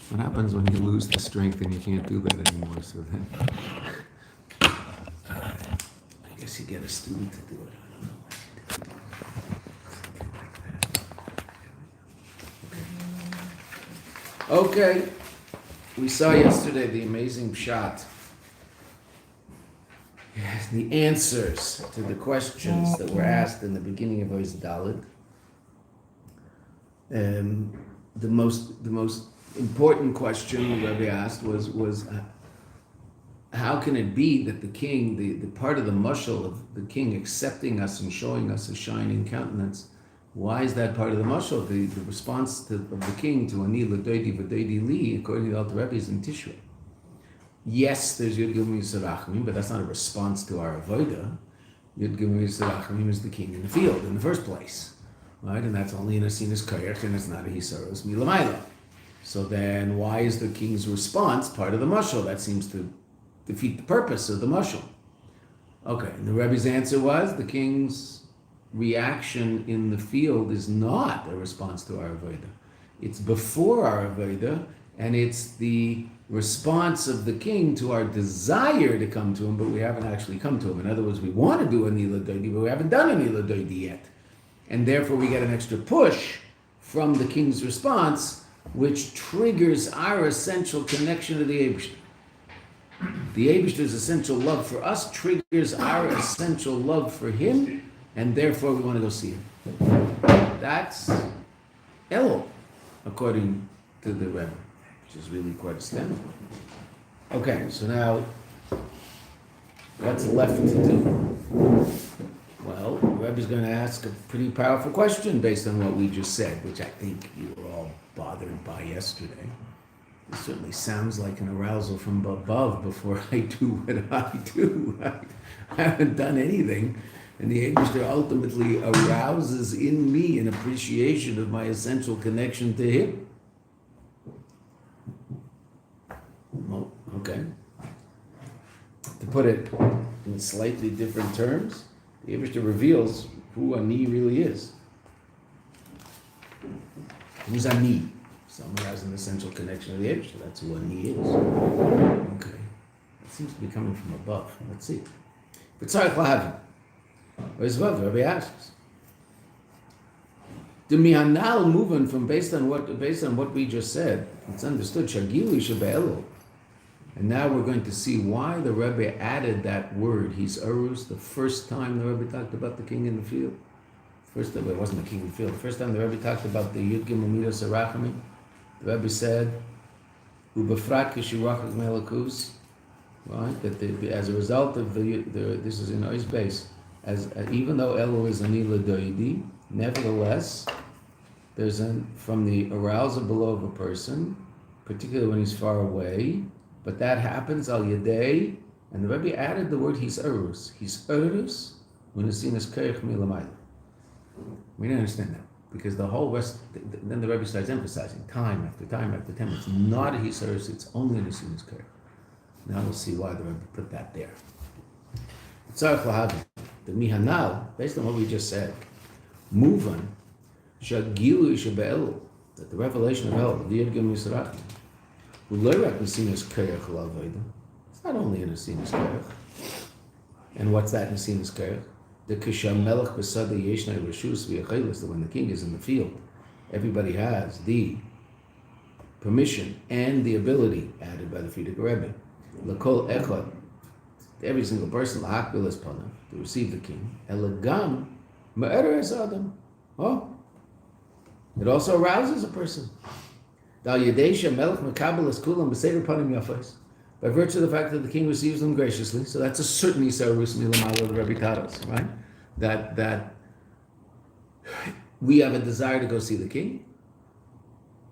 What happens when you lose the strength and you can't do that anymore? So then, I guess you get a student to do it. I don't know. Okay, we saw yesterday the amazing shot. Yes, the answers to the questions that were asked in the beginning of his dalet. The most important question the Rebbe asked was how can it be that the king, the part of the mashal of the king accepting us and showing us a shining countenance, why is that part of the mashal? The response of the king to ani ledodi v'dodi li, according to the Alter Rebbe, is in Tishrei. Yes, there's Yud Gimel Yisarachimim, but that's not a response to our avodah. Yud Gimel Yisarachimim is the king in the field in the first place, right? And that's only in a sinus koyach, and it's not a hisaros milamayla. So then, why is the king's response part of the mashal? That seems to defeat the purpose of the mashal. Okay, and the Rebbe's answer was the king's reaction in the field is not a response to our avodah. It's before our avodah, and it's the response of the king to our desire to come to him, but we haven't actually come to him. In other words, we want to do a ledodi, but we haven't done a ledodi yet. And therefore we get an extra push from the king's response, which triggers our essential connection to the Eibishter. The Eibishter's essential love for us triggers our essential love for him, and therefore we want to go see him. That's Elul, according to the Rebbe, which is really quite astounding. Okay, so now, what's left to do? Well, the Rebbe's going to ask a pretty powerful question based on what we just said, which I think you were all bothered by yesterday. It certainly sounds like an arousal from above before I do what I do. I haven't done anything, and the Eibishter ultimately arouses in me an appreciation of my essential connection to him. Well, okay. To put it in slightly different terms, the Eibishter reveals who Ani really is. Who's Ani? Someone who has an essential connection to the Eibishter. That's who Ani is. Okay. It seems to be coming from above. Let's see. B'tzarech lahavin. Where's what the Rebbe asks? The mihanal moving from based on what we just said, it's understood. Shagili shebe'elul. And now we're going to see why the Rebbe added that word, his urus, the first time the Rebbe talked about the king in the field. First time, it wasn't the king in the field. First time the Rebbe talked about the Yud Gimel Midas Arachamim, the Rebbe said, "Ubefrat kishirachas melakus," right? That as a result of this is in his base, even though Elul is ani ledodi, nevertheless, there's from the arousal below of a person, particularly when he's far away. But that happens al yadei, and the Rebbe added the word hisaurus. Hisaurus when it's seen as koyach milamayla. We don't understand that because the whole rest. Then the Rebbe starts emphasizing time after time after time. It's not a hisaurus. It's only a seen as koyach. Now we'll see why the Rebbe put that there. Tzarech lahavin, the mihanal, based on what we just said, muvan shagilu shebe'elul, that the revelation of Elul, the Yud Gimel Yisarachim. It's not only in a sinus koyach. And what's that in a sinus koyach? The kishamelech besada yeshnei reshus v'yachelis, that when the king is in the field, everybody has the permission and the ability added by the Frierdiker Rebbe. L'kol echad, every single person lahakbil es panav, to receive the king. Elagam me'erer es adam. Oh, it also arouses a person. By virtue of the fact that the king receives them graciously, so that's a certain Yisarus Milamala of the Rebbe taught us, right? That we have a desire to go see the king.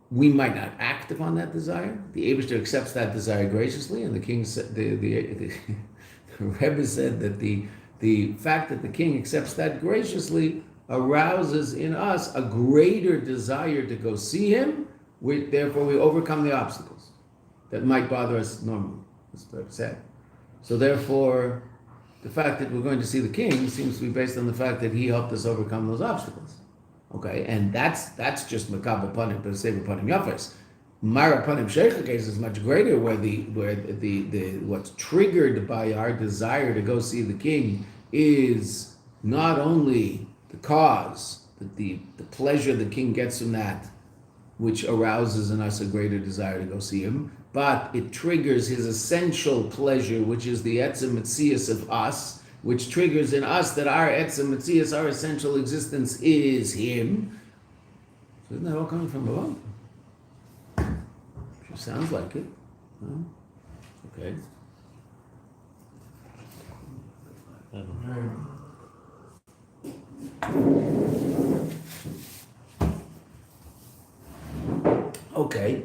We might not act upon that desire. The Eibishter accepts that desire graciously, and the king said, the Rebbe said that the fact that the king accepts that graciously arouses in us a greater desire to go see him. Therefore, we overcome the obstacles that might bother us normally. That's what I've said. So therefore, the fact that we're going to see the king seems to be based on the fact that he helped us overcome those obstacles. Okay, and that's just makabel panim, but save panim yafes. Marapanim Sheikha case is much greater, where the what's triggered by our desire to go see the king is not only the cause, the pleasure the king gets from that, which arouses in us a greater desire to go see him, but it triggers his essential pleasure, which is the etzem metzias of us, which triggers in us that our etzem metzias, our essential existence, is him. So isn't that all coming from above? Sure sounds like it. Huh? Okay. Okay.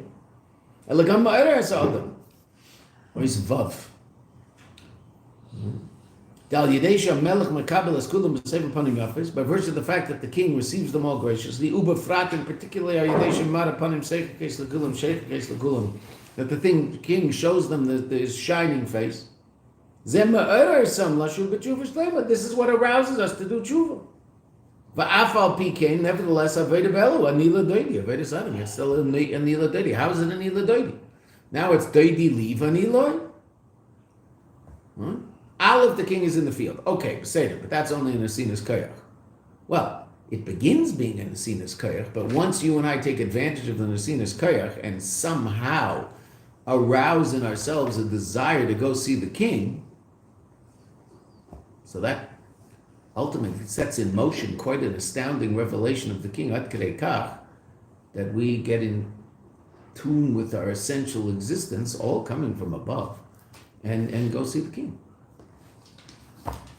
Elegam ma'era adam. Or is vav. Dal yedesha melech makabel eskulam b'sev panim yafes. By virtue of the fact that the king receives them all graciously, uba frat, in particular, yedesha mara panim seich kes legulam sheich kes legulam, that the king shows them his shining face. Zem ma'era sam lashu b'tshuva shlema. This is what arouses us to do tshuva. Va'afal pikein, nevertheless, aveda belu, ani ledodi, aveda sadam. It's still ani ledodi. How is it ani ledodi? Now it's doidi leave ani loy. Aleph, the king is in the field. Okay, Beseder, but that's only in Asinas Koyach. Well, it begins being in Asinas Koyach, but once you and I take advantage of the Asinas Koyach and somehow arouse in ourselves a desire to go see the king, so that ultimately sets in motion quite an astounding revelation of the king, Ad Kedei Kach, that we get in tune with our essential existence, all coming from above, and go see the king.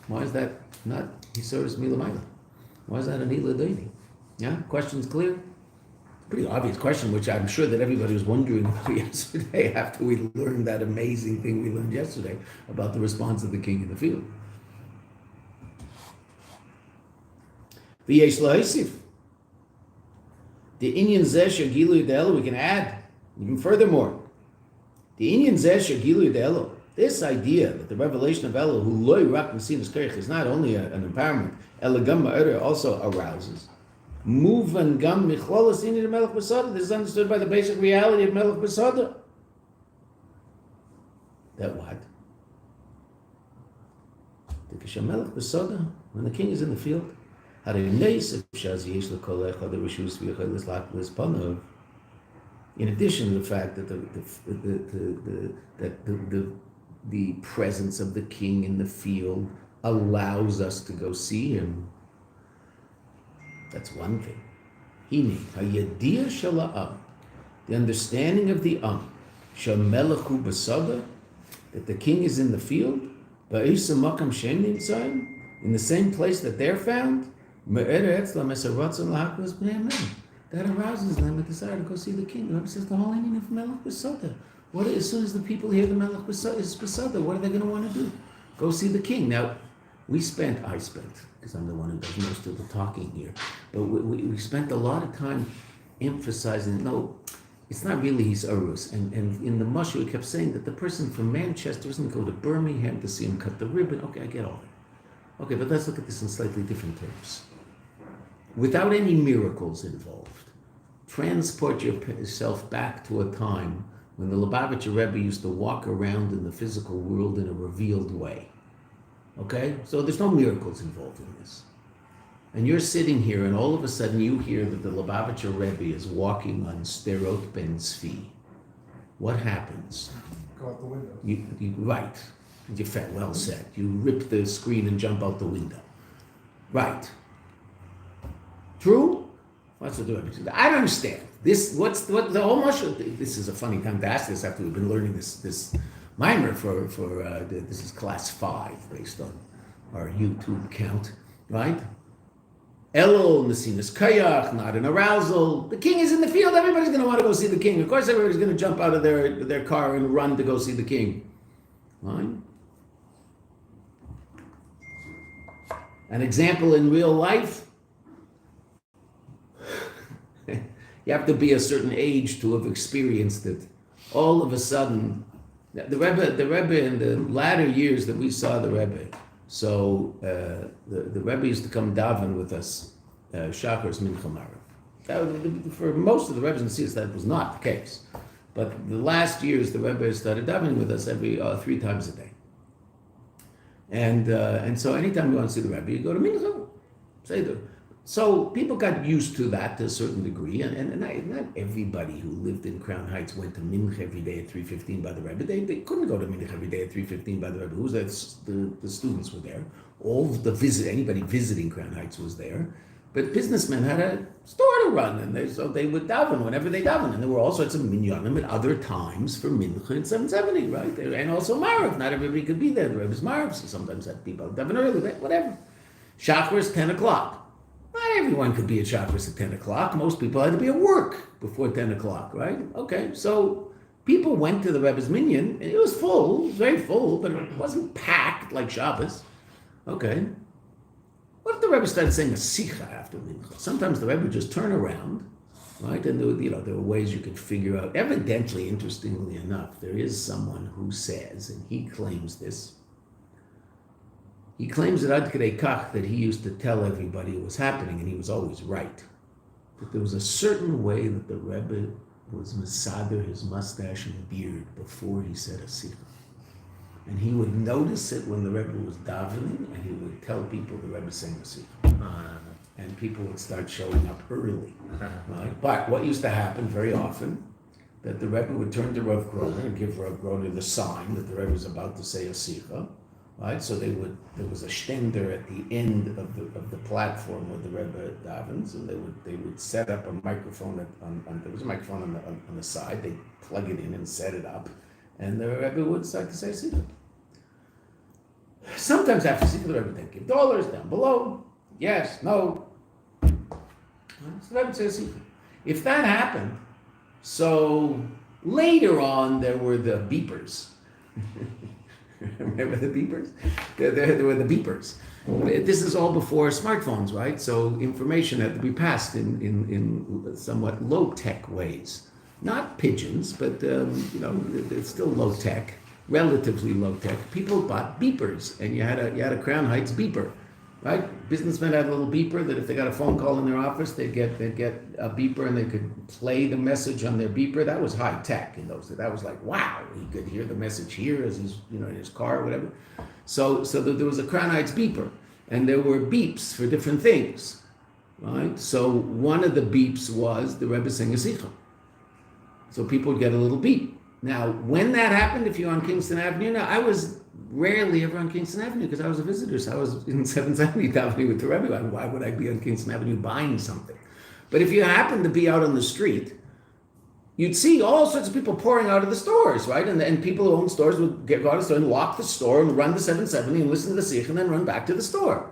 Why is that not Hisoris Milamayla? Why is that an ledodi? Yeah, question's clear? Pretty obvious question, which I'm sure that everybody was wondering about yesterday after we learned that amazing thing we learned yesterday about the response of the king in the field. V'yesh la'isif. The Inyan zeh shegilu yedelo, we can add even furthermore. The Inyan zeh shegilu yedelo, this idea that the revelation of Elul, who loy rak mesinas koyach, is not only an empowerment, elegam ma'era also arouses. Muvan gam michlolas inyan melech b'sada. This is understood by the basic reality of melech b'sada. That what? The kisha melech b'sada, when the king is in the field, in addition to the fact that the presence of the king in the field allows us to go see him, that's one thing. The understanding of the that the king is in the field, in the same place that they're found, that arouses them a desire to go see the king. The Rebbe says the whole meaning of Melech B'Soda. What as soon as the people hear the Melech B'Soda, what are they going to want to do? Go see the king. Now, I spent, because I'm the one who does most of the talking here, but we spent a lot of time emphasizing, no, it's not really his urus. And in the Moshe, we kept saying that the person from Manchester doesn't go to Birmingham to see him cut the ribbon. Okay, I get all that. Okay, but let's look at this in slightly different terms. Without any miracles involved, transport yourself back to a time when the Lubavitcher Rebbe used to walk around in the physical world in a revealed way. Okay? So there's no miracles involved in this. And you're sitting here and all of a sudden you hear that the Lubavitcher Rebbe is walking on Sterot Ben Tzvi. What happens? Go out the window. You right. You well said. You rip the screen and jump out the window. Right. True? What's the Rebbe said? I don't understand. This the whole Moshe. This is a funny time to ask this after we've been learning this mimer for this is class 5 based on our YouTube count, right? Elul, Mesinas Koyach, not an arousal. The king is in the field. Everybody's going to want to go see the king. Of course, everybody's going to jump out of their car and run to go see the king. Right? An example in real life. You have to be a certain age to have experienced it. All of a sudden, the Rebbe in the latter years that we saw the Rebbe, so the Rebbe used to come daven with us, Shacharis Mincha Marav. For most of the Rebbes in Tzitz, that was not the case. But the last years, the Rebbe started davening with us every 3 times a day. And so anytime you want to see the Rebbe, you go to Mincha, Seder. So people got used to that to a certain degree, and not everybody who lived in Crown Heights went to Mincha every day at 3:15 by the Rebbe. They couldn't go to Mincha every day at 3:15 by the Rebbe. Who was there? The students were there. Anybody visiting Crown Heights was there. But businessmen had a store to run, and so they would daven whenever they daven. And there were all sorts of minyanim at other times for Mincha in 770, right? And also Marav. Not everybody could be there. The Rebbe's Marav, so sometimes had people daven early, whatever. Shacharis, 10 o'clock. Not everyone could be at Shacharis at 10 o'clock. Most people had to be at work before 10 o'clock, right? Okay, so people went to the Rebbe's minyan, and it was full, it was very full, but it wasn't packed like Shabbos. Okay. What if the Rebbe started saying a sikha after Mincha? Sometimes the Rebbe would just turn around, right? And there were ways you could figure out. Evidently, interestingly enough, there is someone who says, and he claims this, he claims that Ad Kedei Kach, that he used to tell everybody what was happening, and he was always right. But there was a certain way that the Rebbe was masader his mustache and beard before he said a sikha. And he would notice it when the Rebbe was davening, and he would tell people the Rebbe sang a sikha. And people would start showing up early. Right? But what used to happen very often, that the Rebbe would turn to Rav Groner and give Rav Groner the sign that the Rebbe was about to say a sikha. Right? So there was a stender at the end of the platform where the Rebbe davens, and they would set up a microphone there was a microphone on the side. They'd plug it in and set it up. And the Rebbe would start to say sikha. Sometimes after sikha, the Rebbe would give dollars down below. Yes, no. So the Rebbe would say sikha. If that happened, so later on there were the beepers. Remember the beepers? There were the beepers. This is all before smartphones, right? So information had to be passed in somewhat low-tech ways. Not pigeons, but it's still low tech, relatively low tech. People bought beepers, and you had a Crown Heights beeper, right? Businessmen had a little beeper that if they got a phone call in their office, they'd get a beeper, and they could play the message on their beeper. That was high tech in those days. That was like, wow, he could hear the message here as he's in his car or whatever. So there was a Crown Heights beeper, and there were beeps for different things, right? So one of the beeps was the Rebbe sang a sikha. So people would get a little beep. Now, when that happened, if you're on Kingston Avenue, now I was rarely ever on Kingston Avenue because I was a visitor. So I was in 770 Avenue with the Rebbe. Why would I be on Kingston Avenue buying something? But if you happen to be out on the street, you'd see all sorts of people pouring out of the stores, right? And people who own stores would go out of the store and lock the store and run to 770 and listen to the sikh and then run back to the store.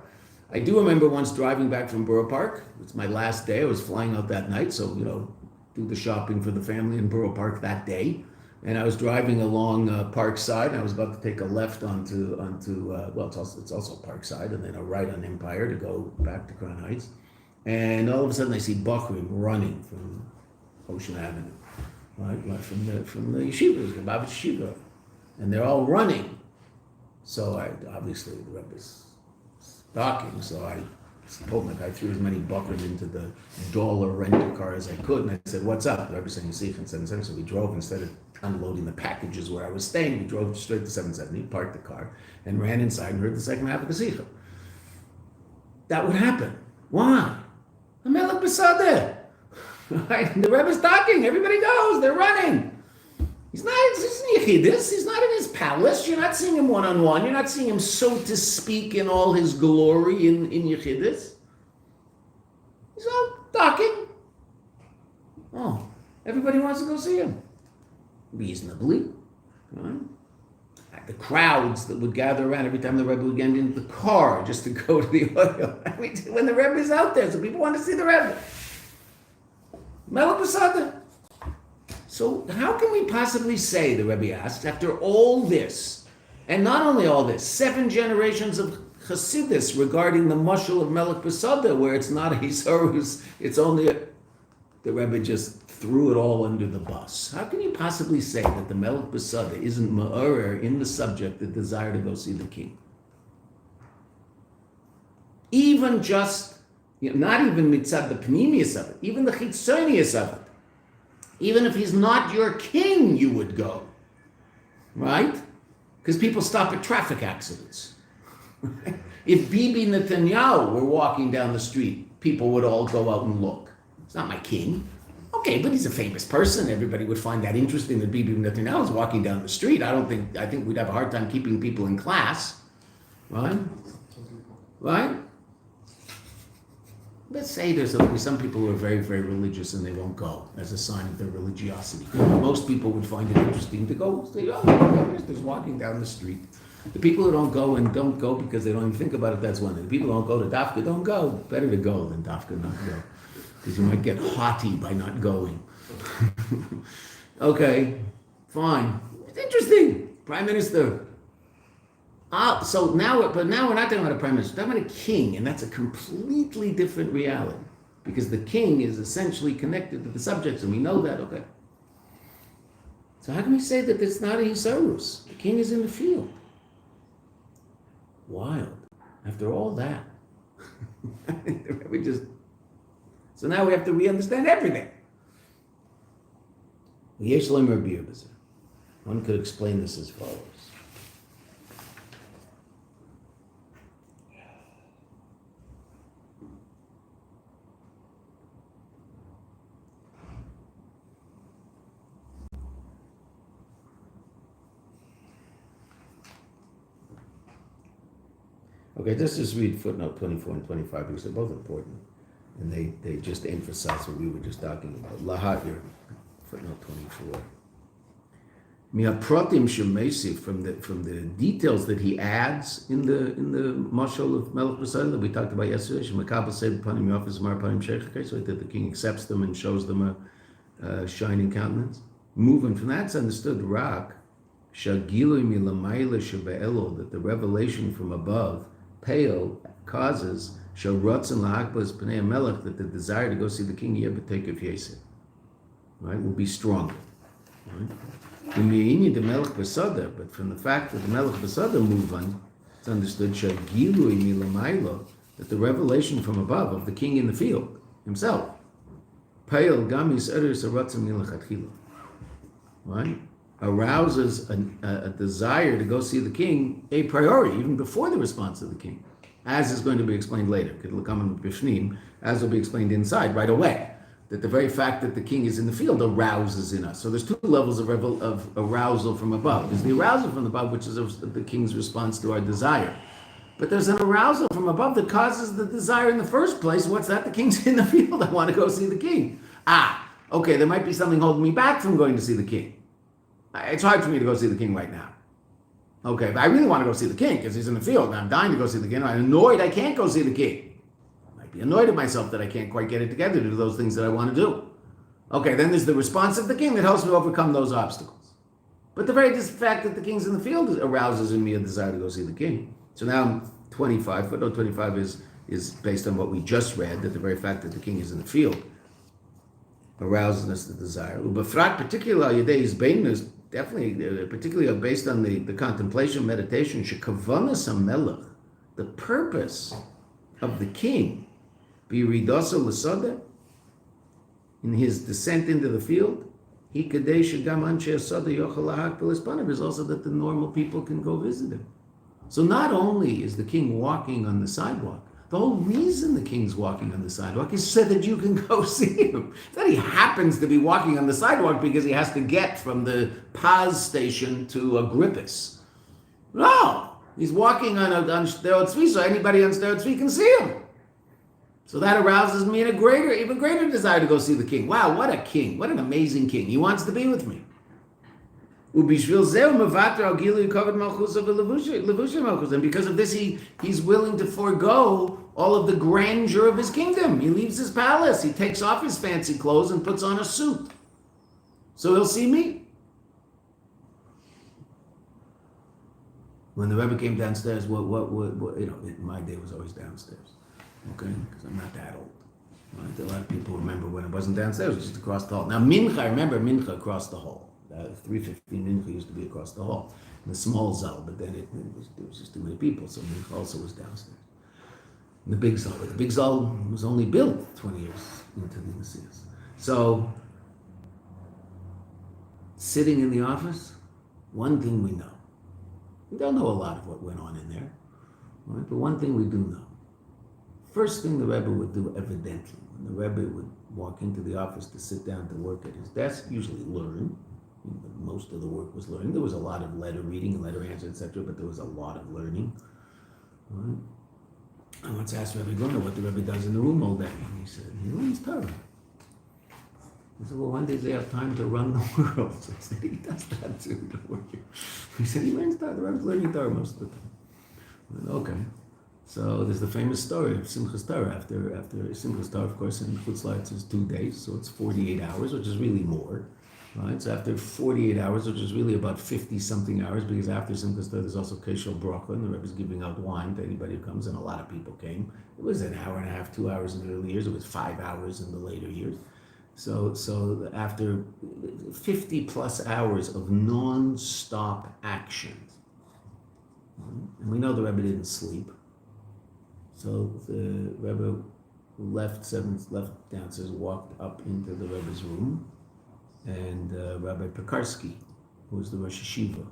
I do remember once driving back from Borough Park. It's my last day. I was flying out that night, so do the shopping for the family in Borough Park that day, and I was driving along Parkside, and I was about to take a left onto it's also Parkside, and then a right on Empire to go back to Crown Heights, and all of a sudden I see Bachrim running from Ocean Avenue, right from the Yeshiva, the Chabad Yeshiva, and they're all running. So obviously the Rebbe's stalking, so I told him, I threw as many buckers into the dollar rental car as I could, and I said, "What's up?" The Rebbe saying sikha and 770. So we drove, instead of unloading the packages where I was staying, we drove straight to 770, parked the car, and ran inside and heard the second half of the sikha. That would happen. Why? A meluk b'sadeh. Right? The Rebbe's talking. Everybody goes. They're running. He's not Yechidus. He's not in his palace. You're not seeing him one-on-one. You're not seeing him, so to speak, in all his glory in Yechidus. He's out talking. Oh, everybody wants to go see him. Reasonably. Right? The crowds that would gather around every time the Rebbe would get into the car just to go to the oil. I mean, when the Rebbe is out there, so people want to see the Rebbe. Melech B'Sada. So how can we possibly say, the Rebbe asks, after all this, and not only all this, 7 generations of Chassidus regarding the mashal of Melech B'Sada, where it's not a Hisorus, it's only the Rebbe just threw it all under the bus. How can you possibly say that the Melech B'Sada isn't ma'arer in the subject the desire to go see the king? Even just, not even mitzad the pnimius of it, even the chitzonius of it. Even if he's not your king, you would go. Right? Because people stop at traffic accidents. If Bibi Netanyahu were walking down the street, people would all go out and look. It's not my king. Okay, but he's a famous person. Everybody would find that interesting that Bibi Netanyahu is walking down the street. I think we'd have a hard time keeping people in class. Right? Right? Let's say there's some people who are very, very religious and they won't go as a sign of their religiosity. Most people would find it interesting to go. Say, oh, there's walking down the street. The people who don't go because they don't even think about it, that's one thing. The people who don't go to Dafka, don't go. Better to go than Dafka not go. Because you might get haughty by not going. Okay, fine. It's interesting. Prime Minister. So now we're not talking about a prime minister, we're talking about a king, and that's a completely different reality. Because the king is essentially connected to the subjects, and we know that, okay. So how can we say that it's not a Yisarus? The king is in the field. Wild. After all that. So now we have to re-understand everything. One could explain this as follows. Okay, let's just read footnote 24 and 25 because they're both important. And they just emphasize what we were just talking about. Lahatir, footnote 24. Miaprotim shemesi, from the details that he adds in the mashal of Melech B'Sodom that we talked about yesterday, Shemakabel said panim yafis mar panim sheikh, so that the king accepts them and shows them a shining countenance. Moving from that's understood rak shagilui milamayla shebe'elo, that the revelation from above pale causes sharotzen lahakbas pnei melech, that the desire to go see the king yebetek of Yesef, right, will be stronger. Right? But from the fact that the Melech B'Sodom move on, it's understood shagilui milamayla, that the revelation from above of the king in the field himself, pale gamis eres aratzim milachatchila, right, arouses a desire to go see the king a priori, even before the response of the king, as is going to be explained later. As will be explained inside right away. That the very fact that the king is in the field arouses in us. So there's two levels of arousal from above. There's the arousal from above, which is the king's response to our desire. But there's an arousal from above that causes the desire in the first place. What's that? The king's in the field. I want to go see the king. Okay, there might be something holding me back from going to see the king. It's hard for me to go see the king right now. Okay, but I really want to go see the king because he's in the field and I'm dying to go see the king. I'm annoyed I can't go see the king. Be annoyed at myself that I can't quite get it together to do those things that I want to do. Okay, then there's the response of the king that helps me overcome those obstacles. But the very fact that the king's in the field arouses in me a desire to go see the king. So now footnote 25 is based on what we just read, that the very fact that the king is in the field arouses us the desire. Ubafrat, particularly Yadei's Bainness, definitely, particularly based on the contemplation, meditation, shekavanas hamelech, the purpose of the king, Biridosa Lasada, in his descent into the field, he kadesh gam anshe asada yochel lahak b'lispanav, is also that the normal people can go visit him. So not only is the king walking on the sidewalk, the whole reason the king's walking on the sidewalk is so that you can go see him. It's not he happens to be walking on the sidewalk because he has to get from the Paz station to Agrippus. No, he's walking on Sderot Tzvi, so anybody on Sderot Tzvi can see him. So that arouses me in even greater desire to go see the king. Wow, what a king. What an amazing king. He wants to be with me. And because of this, he's willing to forego all of the grandeur of his kingdom. He leaves his palace. He takes off his fancy clothes and puts on a suit. So he'll see me. When the Rebbe came downstairs, what in my day was always downstairs. Okay, because I'm not that old. Right? A lot of people remember when it wasn't downstairs, it was just across the hall. Now mincha, I remember mincha across the hall. 3:15 mincha used to be across the hall in the small zal, but then there was just too many people, so mincha also was downstairs. In the big zal, but the big zal was only built 20 years into the Messias. So sitting in the office, one thing we know. We don't know a lot of what went on in there, right? But one thing we do know. First thing the Rebbe would do, evidently, when the Rebbe would walk into the office to sit down to work at his desk, usually learn. Most of the work was learning. There was a lot of letter reading, letter answering, etc., but there was a lot of learning. Right? I once asked Rabbi Gunnar what the Rebbe does in the room all day. And he said, he learns Torah. I said, well, when does he have time to run the world? So I said, he does that too, don't worry. He said, he learns Torah. The Rebbe's learning Torah most of the time. I said, okay. So there's the famous story of Simchas Torah. After Simchas Torah, of course, in Chutz La'aretz is 2 days, so it's 48 hours, which is really more. Right? So after 48 hours, which is really about 50-something hours, because after Simchas Torah, there's also Keshel Bracha, and the Rebbe's giving out wine to anybody who comes, and a lot of people came. It was an hour and a half, 2 hours in the early years. It was 5 hours in the later years. So after 50-plus hours of non-stop action, and we know the Rebbe didn't sleep, so the Rebbe left downstairs, walked up into the Rebbe's room, and Rabbi Pekarsky, who was the Rosh Yeshiva,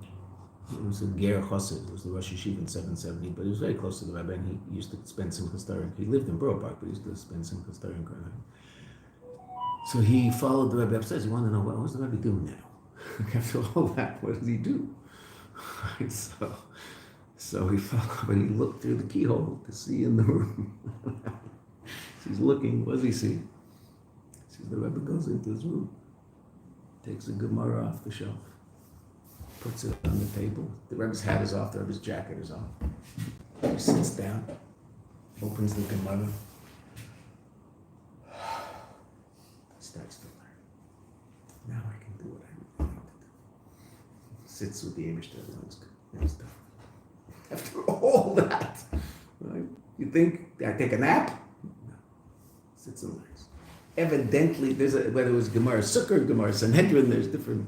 he was a Ger Chassid, who was the Rosh Yeshiva in 770, but he was very close to the Rebbe, and he used to spend Simchas Torah. He lived in Borough Park, but he used to spend Simchas Torah in Karnak. So he followed the Rebbe upstairs. He wanted to know, what was the Rebbe doing now? After all that, what did he do? Right, so he followed, and he looked through the keyhole to see in the room. So he's looking, what does he see? He sees the Rebbe goes into his room, takes a Gemara off the shelf, puts it on the table. The Rebbe's hat is off, the Rebbe's jacket is off. He sits down, opens the Gemara, starts to learn. Now I can do what I need to do. Sits with the Eibishter, learns stuff. After all that, right? You think, I take a nap? No. Sits and learns. Evidently, whether it was Gemara Sukkah, Gemara Sanhedrin, there's different.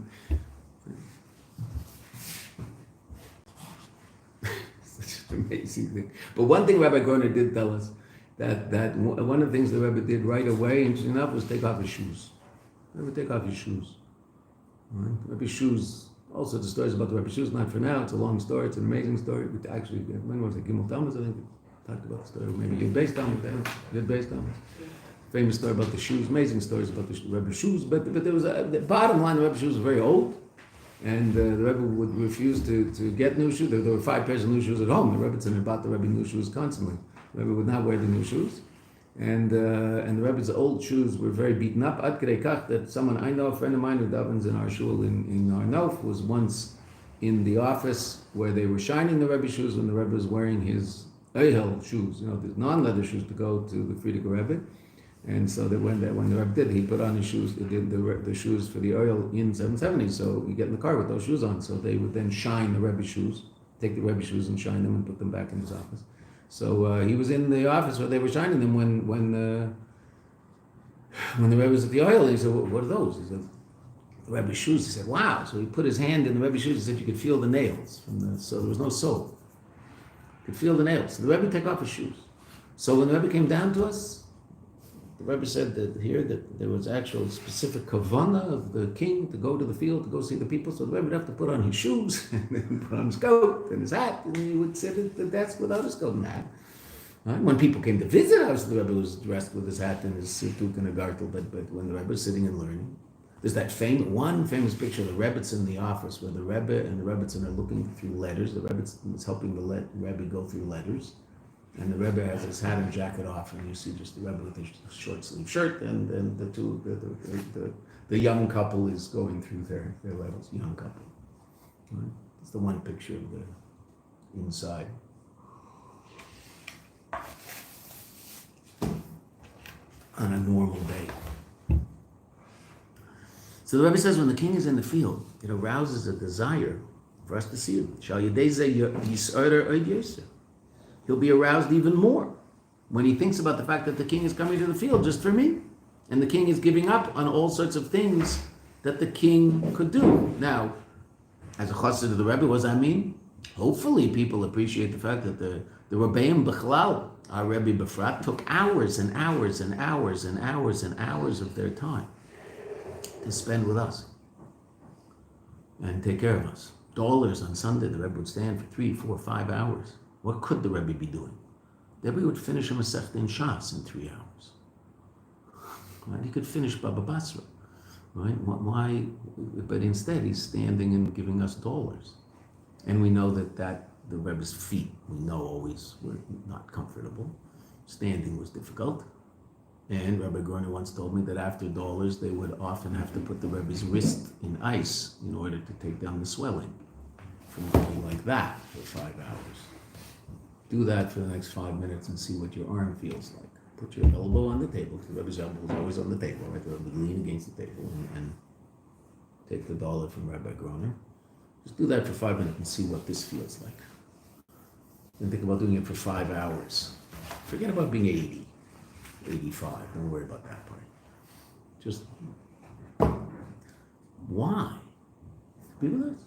Such an amazing thing. But one thing Rabbi Gorner did tell us, that one of the things the Rebbe did right away, interesting enough, was take off his shoes. Rebbe, take off your shoes. Right? Rebbe's shoes. Also, the stories about the Rebbe's shoes, not for now, it's a long story, it's an amazing story. But actually, when was it? Gimel Tammuz, I think, we talked about the story. Maybe Yud Beis Tammuz. Famous story about the shoes, amazing stories about the Rebbe's shoes. But there was the bottom line, the Rebbe's shoes were very old, and the Rebbe would refuse to get new shoes. There were 5 pairs of new shoes at home. The Rebbe bought the Rebbe new shoes constantly. The Rebbe would not wear the new shoes. And the Rebbe's old shoes were very beaten up. Ad kedei kach that someone I know, a friend of mine who davens in our shul in Arnof, was once in the office where they were shining the Rebbe's shoes when the Rebbe was wearing his Ehel shoes, the non-leather shoes to go to the Frierdiker Rebbe. And so that when the Rebbe did, he put on his shoes, the shoes for the oil in 770. So you get in the car with those shoes on. So they would then shine the Rebbe's shoes, take the Rebbe's shoes and shine them and put them back in his office. So he was in the office where they were shining them when the Rebbe was at the oil. He said, what are those? He said, the Rebbe's shoes. He said, wow. So he put his hand in the Rebbe's shoes. He said you could feel the nails. So there was no sole. You could feel the nails. So the Rebbe took off his shoes. So when the Rebbe came down to us, the Rebbe said that there was actual specific kavanah of the king to go to the field to go see the people. So the Rebbe would have to put on his shoes and then put on his coat and his hat, and he would sit at the desk without his coat and hat. Right? When people came to visit us, the Rebbe was dressed with his hat and his suit and a gartel. But when the Rebbe was sitting and learning, there's that one famous picture of the Rebbetzin in the office where the Rebbe and the Rebbetzin are looking through letters. The Rebbetzin is helping the Rebbe go through letters. And the Rebbe has his hat and jacket off, and you see just the Rebbe with his short sleeve shirt, and the young couple is going through their levels. Young couple. Right? It's the one picture of the inside. On a normal day. So the Rebbe says when the king is in the field, it arouses a desire for us to see him. He'll be aroused even more when he thinks about the fact that the king is coming to the field just for me. And the king is giving up on all sorts of things that the king could do. Now, as a chassid of the Rebbe, what does that mean? Hopefully people appreciate the fact that the Rebbeim Bechlal, our Rebbe Befrat, took hours and hours and hours and hours and hours of their time to spend with us. and take care of us. Dollars on Sunday, the Rebbe would stand for 3, 4, 5 hours. What could the Rebbe be doing? The Rebbe would finish a Masechta in Shas in 3 hours. Right? He could finish Baba Basra. Right? Why? But instead, he's standing and giving us dollars. And we know that the Rebbe's feet, we know always were not comfortable. Standing was difficult. And Rabbi Groner once told me that after dollars, they would often have to put the Rebbe's wrist in ice in order to take down the swelling from going like that for 5 hours. Do that for the next 5 minutes and see what your arm feels like. Put your elbow on the table, because the Rebbe's elbow is always on the table, right? The Rebbe would lean against the table and take the dollar from Rabbi Groner. Just do that for 5 minutes and see what this feels like. And think about doing it for 5 hours. Forget about being 80, 85. Don't worry about that part. Just, why? Be with us.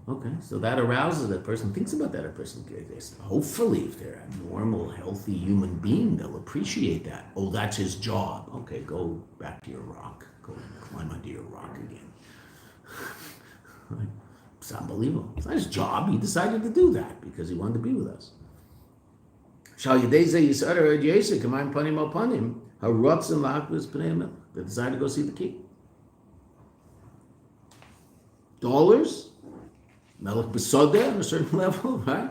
Okay, so that arouses that person, thinks about that person. Hopefully, if they're a normal, healthy human being, they'll appreciate that. Oh, that's his job. Okay, go back to your rock. Go climb onto your rock again. It's unbelievable. It's not his job. He decided to do that because he wanted to be with us. They decided to go see the king. Dollars? Melech Besodeh on a certain level, right?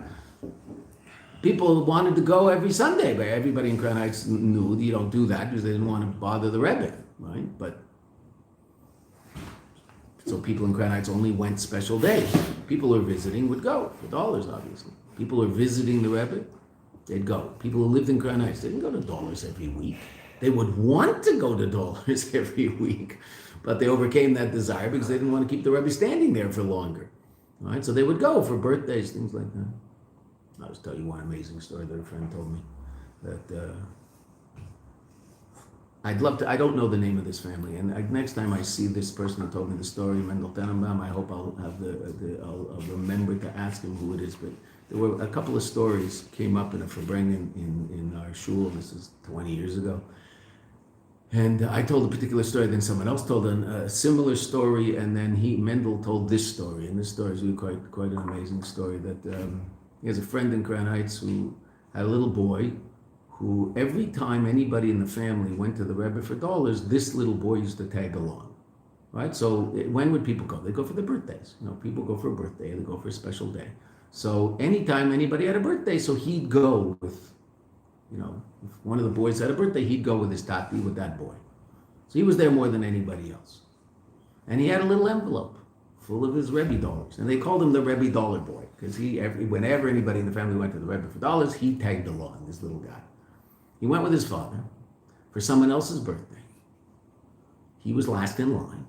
People wanted to go every Sunday, but everybody in Crown Heights knew you don't do that because they didn't want to bother the Rebbe, right? But so people in Crown Heights only went special days. People who are visiting would go for dollars, obviously. People who are visiting the Rebbe, they'd go. People who lived in Crown Heights, they didn't go to dollars every week. They would want to go to dollars every week, but they overcame that desire because they didn't want to keep the Rebbe standing there for longer. All right, so they would go for birthdays, things like that. I'll just tell you one amazing story that a friend told me. That I'd love to, I don't know the name of this family, and next time I see this person who told me the story, Mendel Tenenbaum, I hope I'll have I'll remember to ask him who it is, but there were a couple of stories came up in a Verbringen in our shul, this is 20 years ago. And I told a particular story, then someone else told a similar story, and then Mendel told this story. And this story is really quite an amazing story. That he has a friend in Crown Heights who had a little boy who every time anybody in the family went to the Rebbe for dollars, this little boy used to tag along. Right? So when would people go? They go for their birthdays. You know, people go for a birthday, they go for a special day. So anytime anybody had a birthday, so he'd go with, you know, if one of the boys had a birthday, he'd go with his tati, with that boy. So he was there more than anybody else. And he had a little envelope full of his Rebbe dollars. And they called him the Rebbe dollar boy, because whenever anybody in the family went to the Rebbe for dollars, he tagged along, this little guy. He went with his father for someone else's birthday. He was last in line.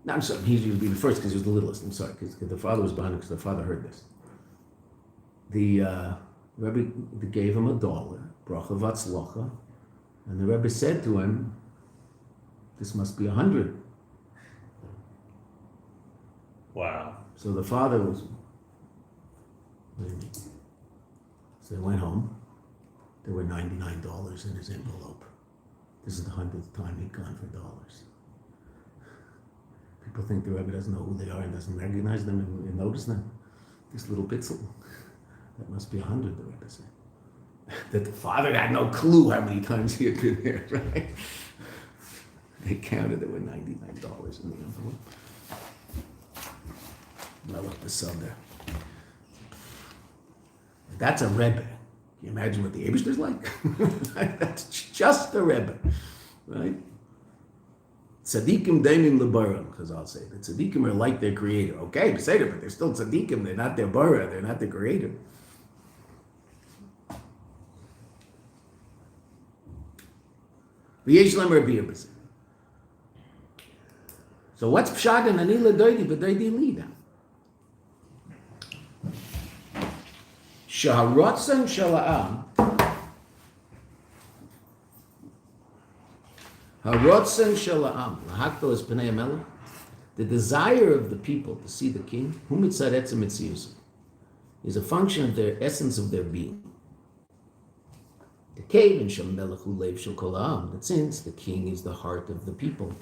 No, I'm sorry, he would be the first because he was the littlest. I'm sorry, because the father was behind him, because the father heard this. The Rebbe gave him $1, bracha v'atzlacha, and the Rebbe said to him, "This must be 100." Wow. So the father was, so they went home. There were $99 in his envelope. This is the 100th time he'd gone for dollars. People think the Rebbe doesn't know who they are and doesn't recognize them and notice them. This little pitzel. That must be 100, the Rebbe said. That the father had no clue how many times he had been there, right? They counted, there were $99 in the envelope. Melech Besodeh. That's a Rebbe. Can you imagine what the Eibishter's like? That's just a Rebbe, right? Tzaddikim daimim lebaram, Chazal say. The tzaddikim are like their creator. Okay, but they're still tzaddikim. They're not their bara. They're not their creator. So what's pshat and ani ledodi ledodi lida? Shaharotzen shala'am. Harotzen shala'am. Lahakto is pnei melech. The desire of the people to see the king, hu mitzaretz mitzius, is a function of their essence of their being. The cave in Shem Melech Hu Lev Shel Kol Ha'am, that since the king is the heart of the people.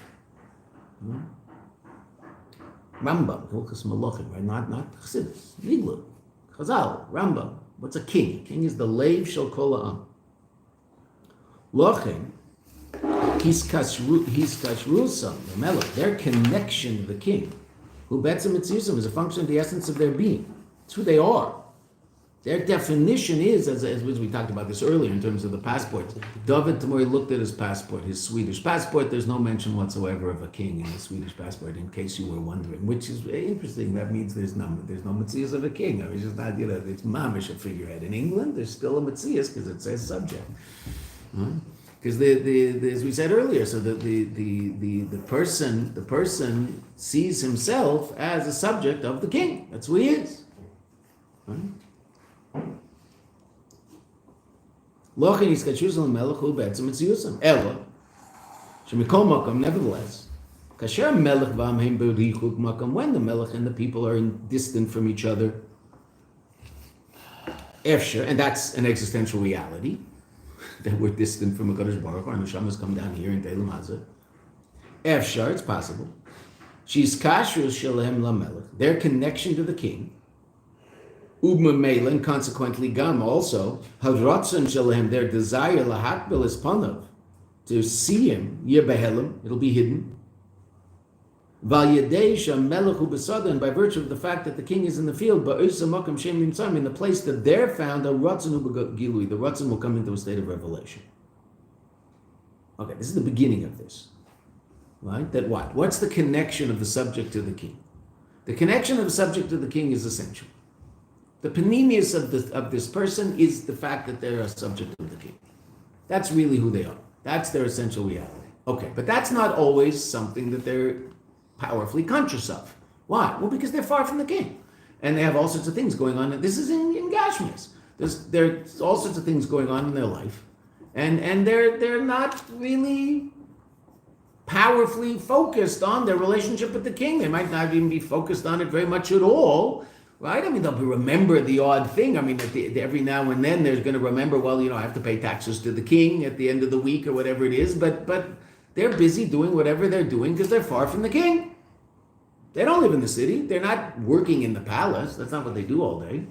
Rambam, Hilchos Malachim, right? Not Chassidus, Niglu, Chazal, Rambam. What's a king? A king is the leiv shel kol ha'am. Lochem, hiskashrusam, the melech, their connection to the king, who betzim mitzvusam, is a function of the essence of their being. It's who they are. Their definition is, as we talked about this earlier in terms of the passports. David Tamori looked at his passport, his Swedish passport. There's no mention whatsoever of a king in the Swedish passport, in case you were wondering, which is interesting. That means there's no Metzias of a king. I mean, it's just not, it's mamish a figurehead. In England, there's still a Metzias because it says subject. Because as we said earlier, so the person sees himself as a subject of the king. That's who he is. Right? Nevertheless, when the melech and the people are distant from each other, and that's an existential reality, that we're distant from a Kadosh Baruch Hu, and the Shamas come down here in Teilim Hazeh. Efshar, it's possible. She's kashrus shelahem lamelech, their connection to the king. Ubma and consequently Gam also, Havratzon Shalahem, their desire Lahakbil is Panav, to see him, Yebehelim, it'll be hidden. Val Yadeisha Melechu Besada, and by virtue of the fact that the king is in the field, Ba'usamakam Shem Nimtzam, in the place that they're found, a Ratzon Gilui, the Ratzon will come into a state of revelation. Okay, this is the beginning of this. Right? That what? What's the connection of the subject to the king? The connection of the subject to the king is essential. The panemius of this person is the fact that they're a subject of the king. That's really who they are. That's their essential reality. Okay, but that's not always something that they're powerfully conscious of. Why? Well, because they're far from the king. And they have all sorts of things going on. This is in Gashmias. There's all sorts of things going on in their life. And they're not really powerfully focused on their relationship with the king. They might not even be focused on it very much at all. Right? I mean, they'll remember the odd thing. I mean, every now and then they're going to remember, well, I have to pay taxes to the king at the end of the week or whatever it is. But they're busy doing whatever they're doing because they're far from the king. They don't live in the city. They're not working in the palace. That's not what they do all day.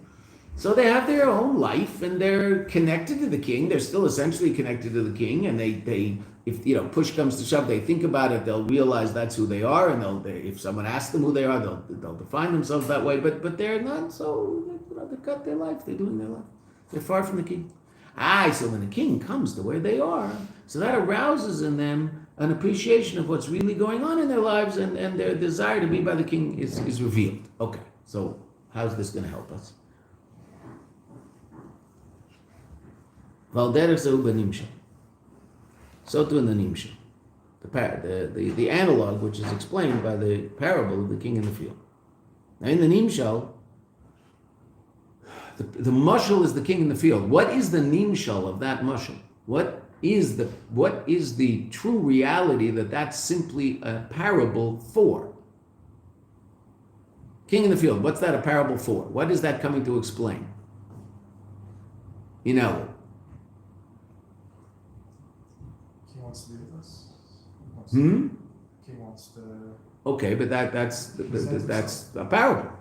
So they have their own life and they're connected to the king. They're still essentially connected to the king. And they if push comes to shove, they think about it, they'll realize that's who they are, and if someone asks them who they are, they'll define themselves that way. But they're not so. They've got their life. They're doing their life. They're far from the king. So when the king comes to where they are, so that arouses in them an appreciation of what's really going on in their lives, and their desire to be by the king is revealed. Okay, so how's this going to help us? So too in the Nimshal, the analog which is explained by the parable of the king in the field. Now in the Nimshal, the mashal is the king in the field. What is the Nimshal of that mashal? What is the true reality that that's simply a parable for? King in the field, what's that a parable for? What is that coming to explain? King wants to be with us. King wants to. Okay, but that's a parable.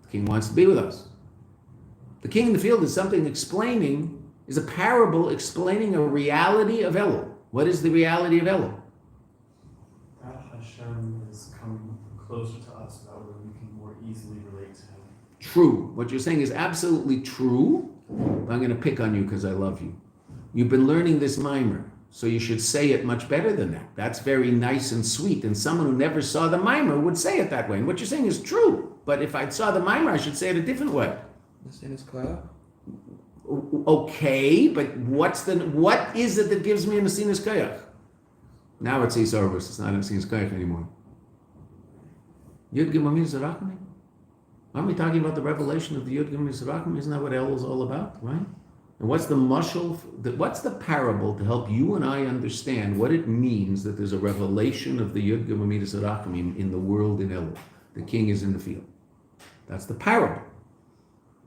The king wants to be with us. The king in the field is something is a parable explaining a reality of Elul. What is the reality of Elul? That Hashem is coming closer to us, that way we can more easily relate to him. True. What you're saying is absolutely true. But I'm going to pick on you because I love you. You've been learning this mimer, so you should say it much better than that. That's very nice and sweet, and someone who never saw the mimer would say it that way. And what you're saying is true, but if I saw the mimer, I should say it a different way. Okay, but what is it that gives me a Mesinas Koyach? Now it's Yisarvus, it's not a Mesinas Koyach anymore. Yud Gimel Midas Rachmim? Aren't we talking about the revelation of the Yud Gimel Midas Rachmim? Isn't that what El is all about, right? And what's the mashal? What's the parable to help you and I understand what it means that there's a revelation of the Yud Gimel Midas Rachmim in the world in Elul? The king is in the field. That's the parable.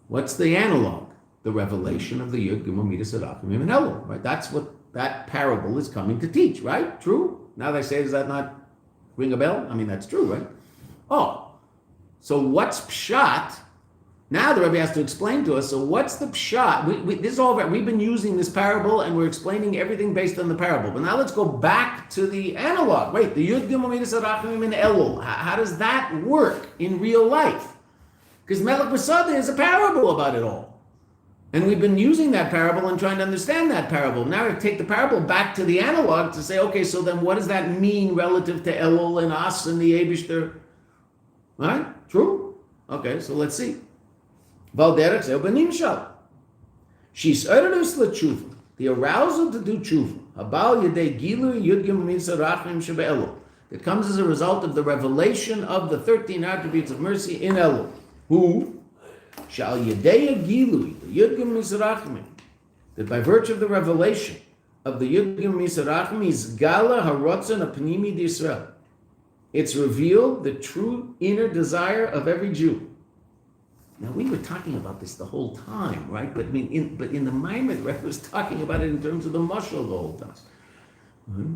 What's the analog? The revelation of the Yud Gimel Midas Rachmim in Elul, right? That's what that parable is coming to teach, right? True? Now they say, does that not ring a bell? I mean, that's true, right? Oh, so what's pshat? Now the Rebbe has to explain to us, so what's the pshat? This is all right. We've been using this parable and we're explaining everything based on the parable. But now let's go back to the analog. Wait, the Yud Gimel Midas Arachimim in Elul. How does that work in real life? Because Melech Besada is a parable about it all. And we've been using that parable and trying to understand that parable. Now we take the parable back to the analog to say, okay, so then what does that mean relative to Elul and us and the Eibishter? Right? True? Okay, so let's see. Valderek Zeh Benimshal. She's Erdos LeTshuva. The arousal to do tshuva. Habal Yedei Gilu Yud Gimel Midas Arachimim Shebe Elul. It comes as a result of the revelation of the 13 attributes of mercy in Elul. Who? Shal Yedei Gilu Yud Gimel Midas Arachimim. That by virtue of the revelation of the Yud Gimel Midas Arachimim is Gala Harotzon Apnimi D'Yisrael. It's revealed the true inner desire of every Jew. Now we were talking about this the whole time, right? But in the Maimer, the Rebbe was talking about it in terms of the mashal the whole time. Mm-hmm.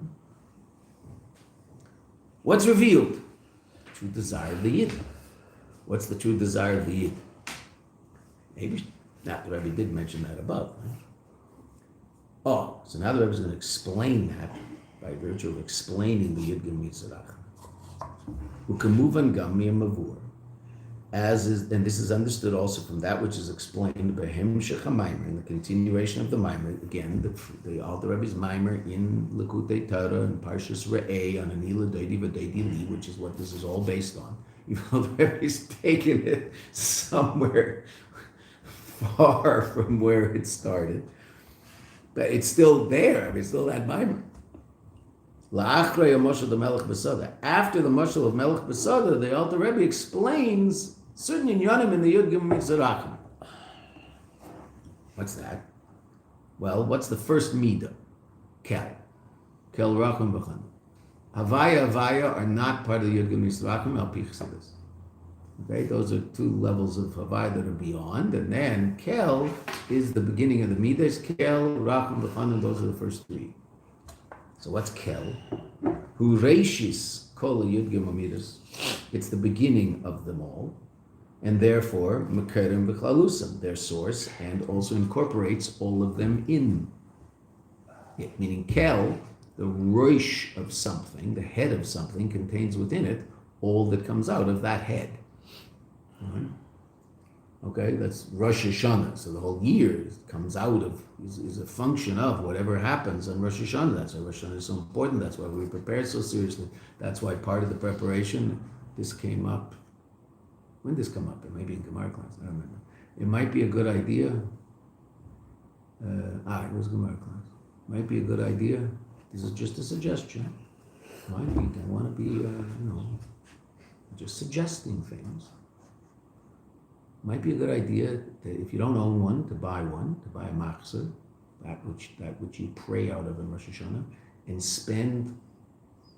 What's revealed? The true desire of the Yid. What's the true desire of the Yid? Maybe not. The Rebbe did mention that above. Right? Oh, so now the Rebbe is going to explain that by virtue of explaining the Yid Gimel Midas Arachimim. Who can move on gam mavur. As is, and this is understood also from that which is explained by Hemshech HaMaimer, in the continuation of the Maimer. Again, the Alter Rebbe's Maimer in Likutei Torah and Parshas Re'eh on Ani ledodi v'dodi li, which is what this is all based on. Even though the Rebbe's taken it somewhere far from where it started, but it's still there. I mean, it's still that Maimer. After the mashal of Melech Besada, the Alter Rebbe explains certain inyanim in the Yud Gimel Midas Arachimim. What's that? Well, what's the first midah? Kel Rachim B'chan. Havaya are not part of the Yud Gimel Midas Arachimim al pi Chassidus. Okay, those are two levels of Havaya that are beyond, and then Kel is the beginning of the midas. Kel, Rachim B'chan, and those are the first three. So what's Kel? Hu reishis kol Yud Gimel Midas. It's the beginning of them all, and therefore mekerim v'chlalusam, their source, and also incorporates all of them in it. Meaning Kel, the roish of something, the head of something, contains within it all that comes out of that head. Right? Okay, that's Rosh Hashanah. So the whole year comes out of, is a function of whatever happens on Rosh Hashanah. That's why Rosh Hashanah is so important. That's why we prepare so seriously. That's why part of the preparation, this came up. When did this come up? It may be in Gemara class. I don't remember. It might be a good idea. It was Gemara class. Might be a good idea. This is just a suggestion. Might be. Don't want to be, just suggesting things. Might be a good idea that if you don't own one, to buy a machzor, that which you pray out of in Rosh Hashanah, and spend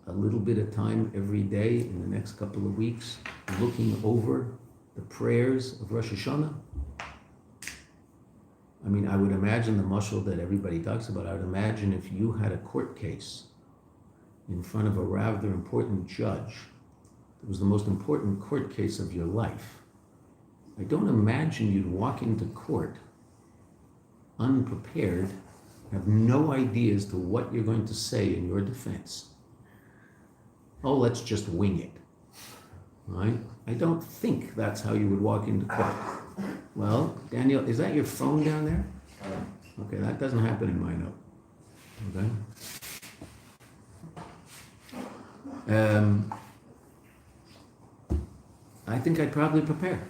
a little bit of time every day in the next couple of weeks looking over the prayers of Rosh Hashanah. I mean, I would imagine the mashal that everybody talks about. I would imagine if you had a court case in front of a rather important judge, it was the most important court case of your life. I don't imagine you'd walk into court unprepared, have no idea as to what you're going to say in your defense. Oh, let's just wing it, right? I don't think that's how you would walk into court. Well, Daniel, is that your phone down there? Okay, that doesn't happen in Mayanot. Okay. I think I'd probably prepare.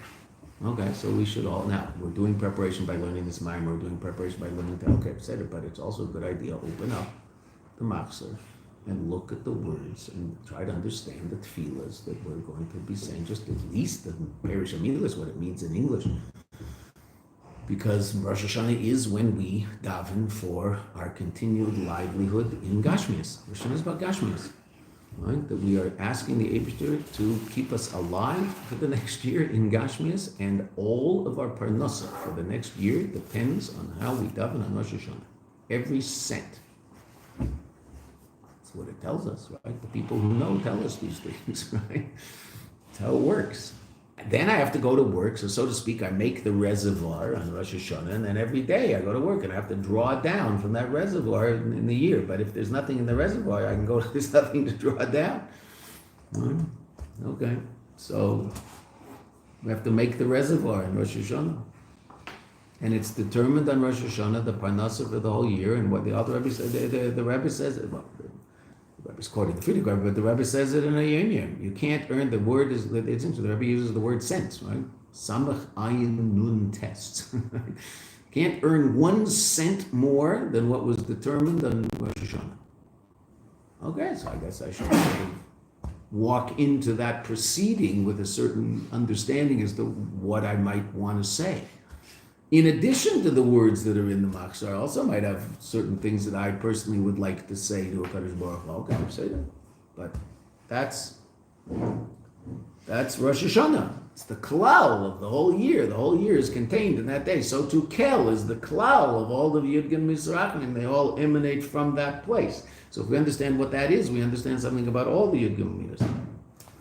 Okay, so we should all, now, we're doing preparation by learning this Maimer, we're doing preparation by learning the etc. But it's also a good idea, open up the machzor and look at the words and try to understand the tefillas that we're going to be saying, just at least the Perish Amilas, what it means in English. Because Rosh Hashanah is when we daven for our continued livelihood in Gashmias. Rosh Hashanah is about Gashmias. Right? That we are asking the educator to keep us alive for the next year in Gashmias, and all of our parnasa for the next year depends on how we daven on Rosh Hashanah. Every cent. That's what it tells us, right? The people who know tell us these things, right? That's how it works. Then I have to go to work, so to speak, I make the reservoir on Rosh Hashanah, and then every day I go to work and I have to draw down from that reservoir in the year. But if there's nothing in the reservoir, I can go, there's nothing to draw down. Okay, so we have to make the reservoir in Rosh Hashanah. And it's determined on Rosh Hashanah, the parnasa for the whole year, and what the other Rebbe says, the Rebbe says, well, the Rebbe's quoting the Frierdiker Rebbe, but the Rebbe says it in a union. You can't earn, the word is, it's interesting, the Rebbe uses the word sense, right? Samach ayin nun test. Can't earn 1 cent more than what was determined on Rosh Hashanah. Okay, so I guess I should walk into that proceeding with a certain understanding as to what I might want to say. In addition to the words that are in the Machzor, I also might have certain things that I personally would like to say to a Kadosh Baruch Hu. Okay, I'll say that. But that's Rosh Hashanah. It's the klal of the whole year. The whole year is contained in that day. So too Kel is the klal of all the Yud Gimel Mizrachim. They all emanate from that place. So if we understand what that is, we understand something about all the Yud Gimel Mizrachim.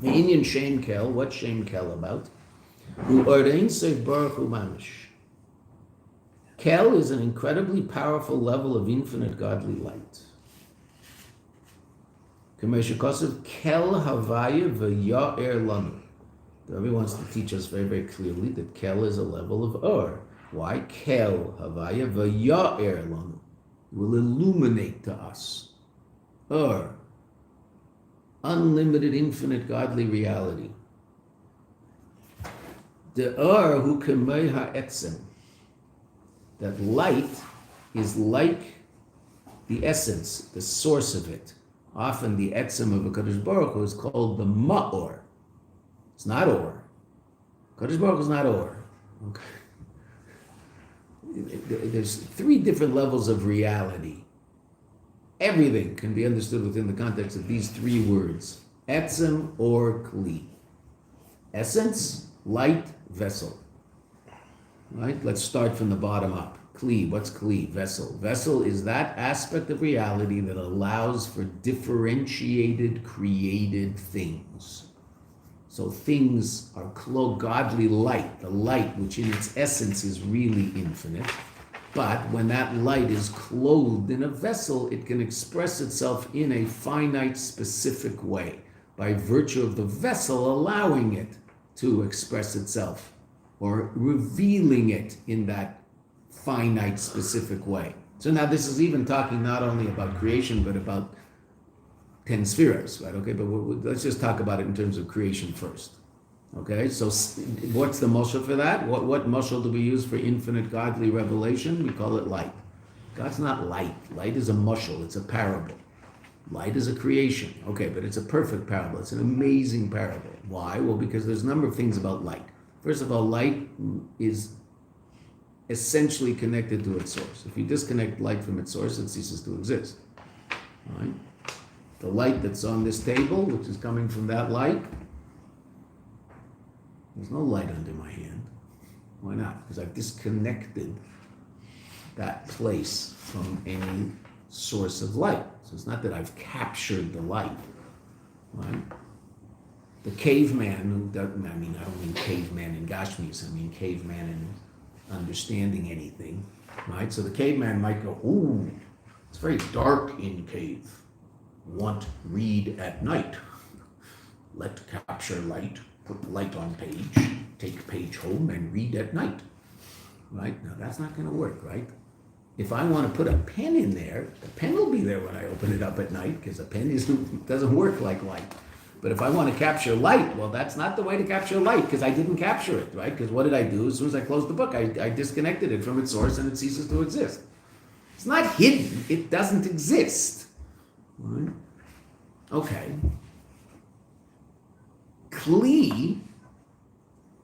The Inyan Shem Kel, what's Shem Kel about? Hu Orein Seif Baruch Hu Mamish. Kel is an incredibly powerful level of infinite godly light. Kameshikosav Kel Havaya V'Ya'er Lanu. The Rebbe wants to teach us very, very clearly that Kel is a level of Or. Why? Kel Havaya V'Ya'er Lanu. It will illuminate to us. Or. Unlimited, infinite godly reality. The Or Hu Kamei Ha'etzem. That light is like the essence, the source of it. Often the etzem of a Kadosh Baruch Hu is called the ma'or. It's not or. Kadosh Baruch Hu is not or. Okay. There's 3 different levels of reality. Everything can be understood within the context of these 3 words. Etzem or kli. Essence, light, vessel. Right? Let's start from the bottom up. Kli, what's kli? Vessel. Vessel is that aspect of reality that allows for differentiated, created things. So things are godly light, the light which in its essence is really infinite. But when that light is clothed in a vessel, it can express itself in a finite, specific way by virtue of the vessel allowing it to express itself, or revealing it in that finite, specific way. So now this is even talking not only about creation, but about 10 spheres, right? Okay, but let's just talk about it in terms of creation first. Okay, so what's the mashal for that? What mashal do we use for infinite godly revelation? We call it light. God's not light. Light is a mashal, it's a parable. Light is a creation. Okay, but it's a perfect parable. It's an amazing parable. Why? Well, because there's a number of things about light. First of all, light is essentially connected to its source. If you disconnect light from its source, it ceases to exist. All right? The light that's on this table, which is coming from that light, there's no light under my hand. Why not? Because I've disconnected that place from any source of light. So it's not that I've captured the light. Right? The caveman, I don't mean caveman in Gashmis, I mean caveman in understanding anything, right? So the caveman might go, ooh, it's very dark in cave. Want read at night. Let capture light, put light on page, take page home and read at night, right? Now that's not gonna work, right? If I want to put a pen in there, the pen will be there when I open it up at night because a pen doesn't work like light. But if I want to capture light, well, that's not the way to capture light because I didn't capture it, right? Because what did I do? As soon as I closed the book, I disconnected it from its source and it ceases to exist. It's not hidden. It doesn't exist. Right? Okay. Kli,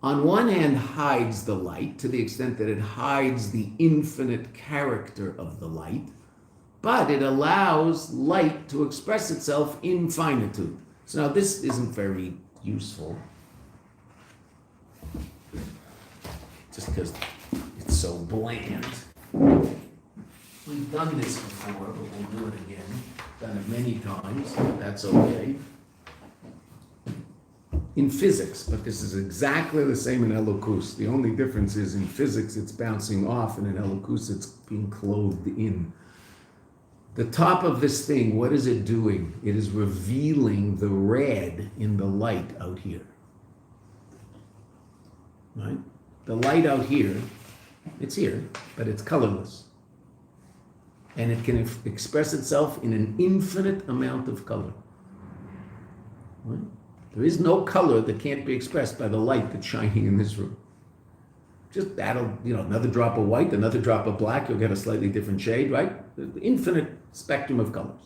on one hand, hides the light to the extent that it hides the infinite character of the light, but it allows light to express itself in finitude. So now this isn't very useful, just because it's so bland. We've done this before, but we'll do it again. Done it many times, but that's okay. in physics, but this is exactly the same in Elokus. The only difference is in physics it's bouncing off, and in Elokus it's being clothed in. The top of this thing, what is it doing? It is revealing the red in the light out here. Right? The light out here, it's here, but it's colorless. And it can express itself in an infinite amount of color. Right? There is no color that can't be expressed by the light that's shining in this room. Just that'll, another drop of white, another drop of black, you'll get a slightly different shade, right? The infinite spectrum of colors.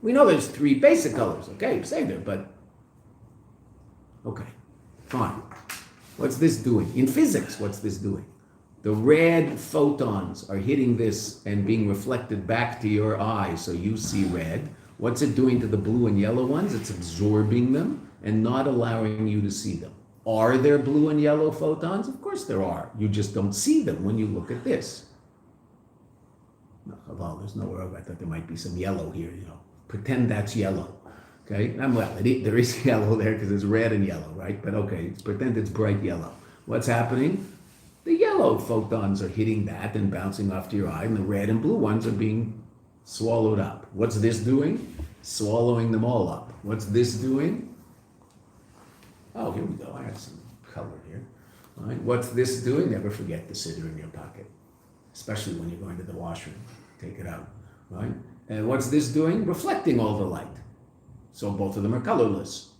We know there's 3 basic colors, okay, say there, but okay, fine. What's this doing? In physics, what's this doing? The red photons are hitting this and being reflected back to your eye, so you see red. What's it doing to the blue and yellow ones? It's absorbing them and not allowing you to see them. Are there blue and yellow photons? Of course there are. You just don't see them when you look at this. Well, there's nowhere over. I thought there might be some yellow here, Pretend that's yellow. Okay? There is yellow there because it's red and yellow, right? But okay, pretend it's bright yellow. What's happening? The yellow photons are hitting that and bouncing off to your eye, and the red and blue ones are being swallowed up. What's this doing? Swallowing them all up. What's this doing? Oh, here we go. I have some color here. All right. What's this doing? Never forget the siddur in your pocket, especially when you're going to the washroom. Take it out, right? And what's this doing? Reflecting all the light. So both of them are colorless,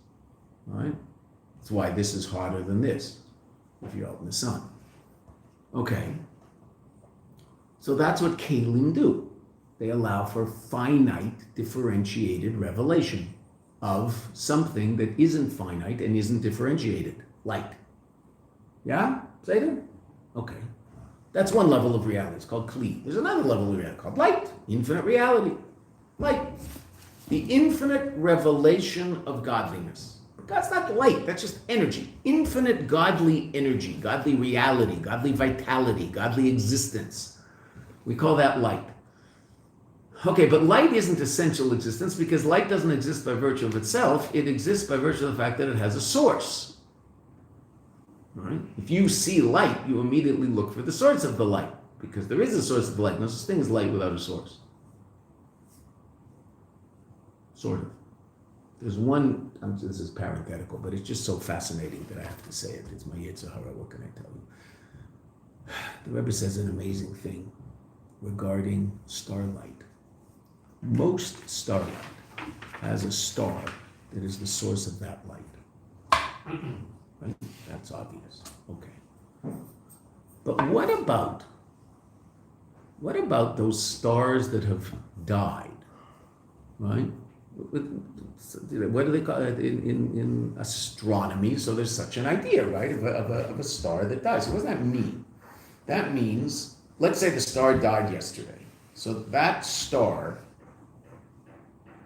right? That's why this is hotter than this if you're out in the sun. Okay. So that's what Kalim do. They allow for finite, differentiated revelation of something that isn't finite and isn't differentiated, light. Yeah? Say that? Okay. That's one level of reality. It's called Kli. There's another level of reality called light, infinite reality. Light. The infinite revelation of godliness. God's not light, that's just energy. Infinite godly energy, godly reality, godly vitality, godly existence. We call that light. Okay, but light isn't essential existence because light doesn't exist by virtue of itself. It exists by virtue of the fact that it has a source. Right? If you see light, you immediately look for the source of the light because there is a source of the light. No such thing as light without a source. Sort of. There's one, this is parenthetical, but it's just so fascinating that I have to say it. It's my Yetzer Hara, what can I tell you? The Rebbe says an amazing thing regarding starlight. Most starlight has a star that is the source of that light. Right? That's obvious. Okay. But what about those stars that have died? Right? What do they call it in astronomy? So there's such an idea, right, of a star that dies. So what does that mean? That means, let's say the star died yesterday. So that star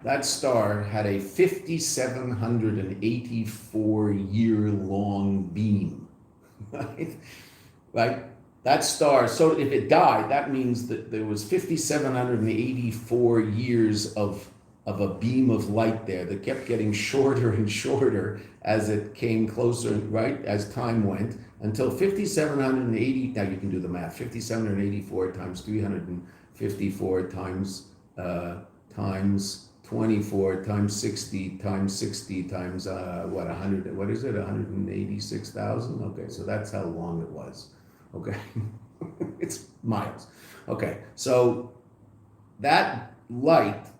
had a 5,784 year long beam, right? Right? That star, so if it died, that means that there was 5,784 years of a beam of light there that kept getting shorter and shorter as it came closer, right, as time went, until 5,780, now you can do the math, 5,784 times 354 times 24 times 60 times 100, what is it, 186,000? Okay, so that's how long it was. Okay, it's miles. Okay, so that light,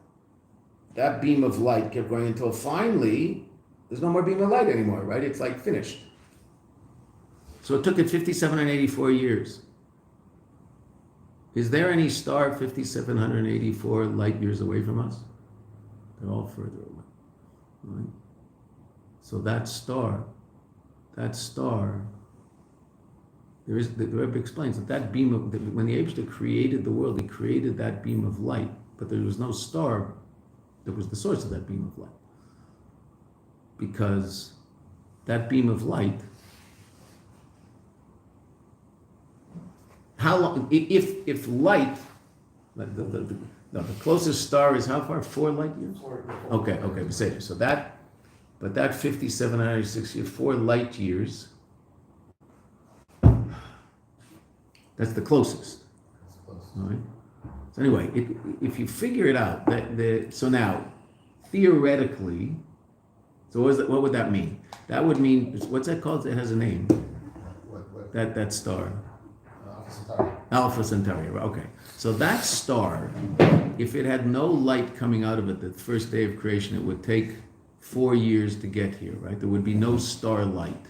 that beam of light kept going until finally there's no more beam of light anymore, right? It's like finished. So it took it 5,784 years. Is there any star 5,784 light years away from us? They're all further away, right? So that star, there is, the Rebbe explains that beam of, when the Eibishter created the world, he created that beam of light, but there was no star that was the source of that beam of light. Because that beam of light, how long, if light, the closest star is how far? 4 light years? 4. Okay, so that But that 5,796 years, 4 light years, that's the closest. All right. So anyway, if you figure it out, so now, theoretically, so what would that mean? That would mean, what's that called? It has a name. What? That star. Alpha Centauri. Alpha Centauri. Okay. So that star, if it had no light coming out of it the first day of creation, it would take 4 years to get here, right? There would be no starlight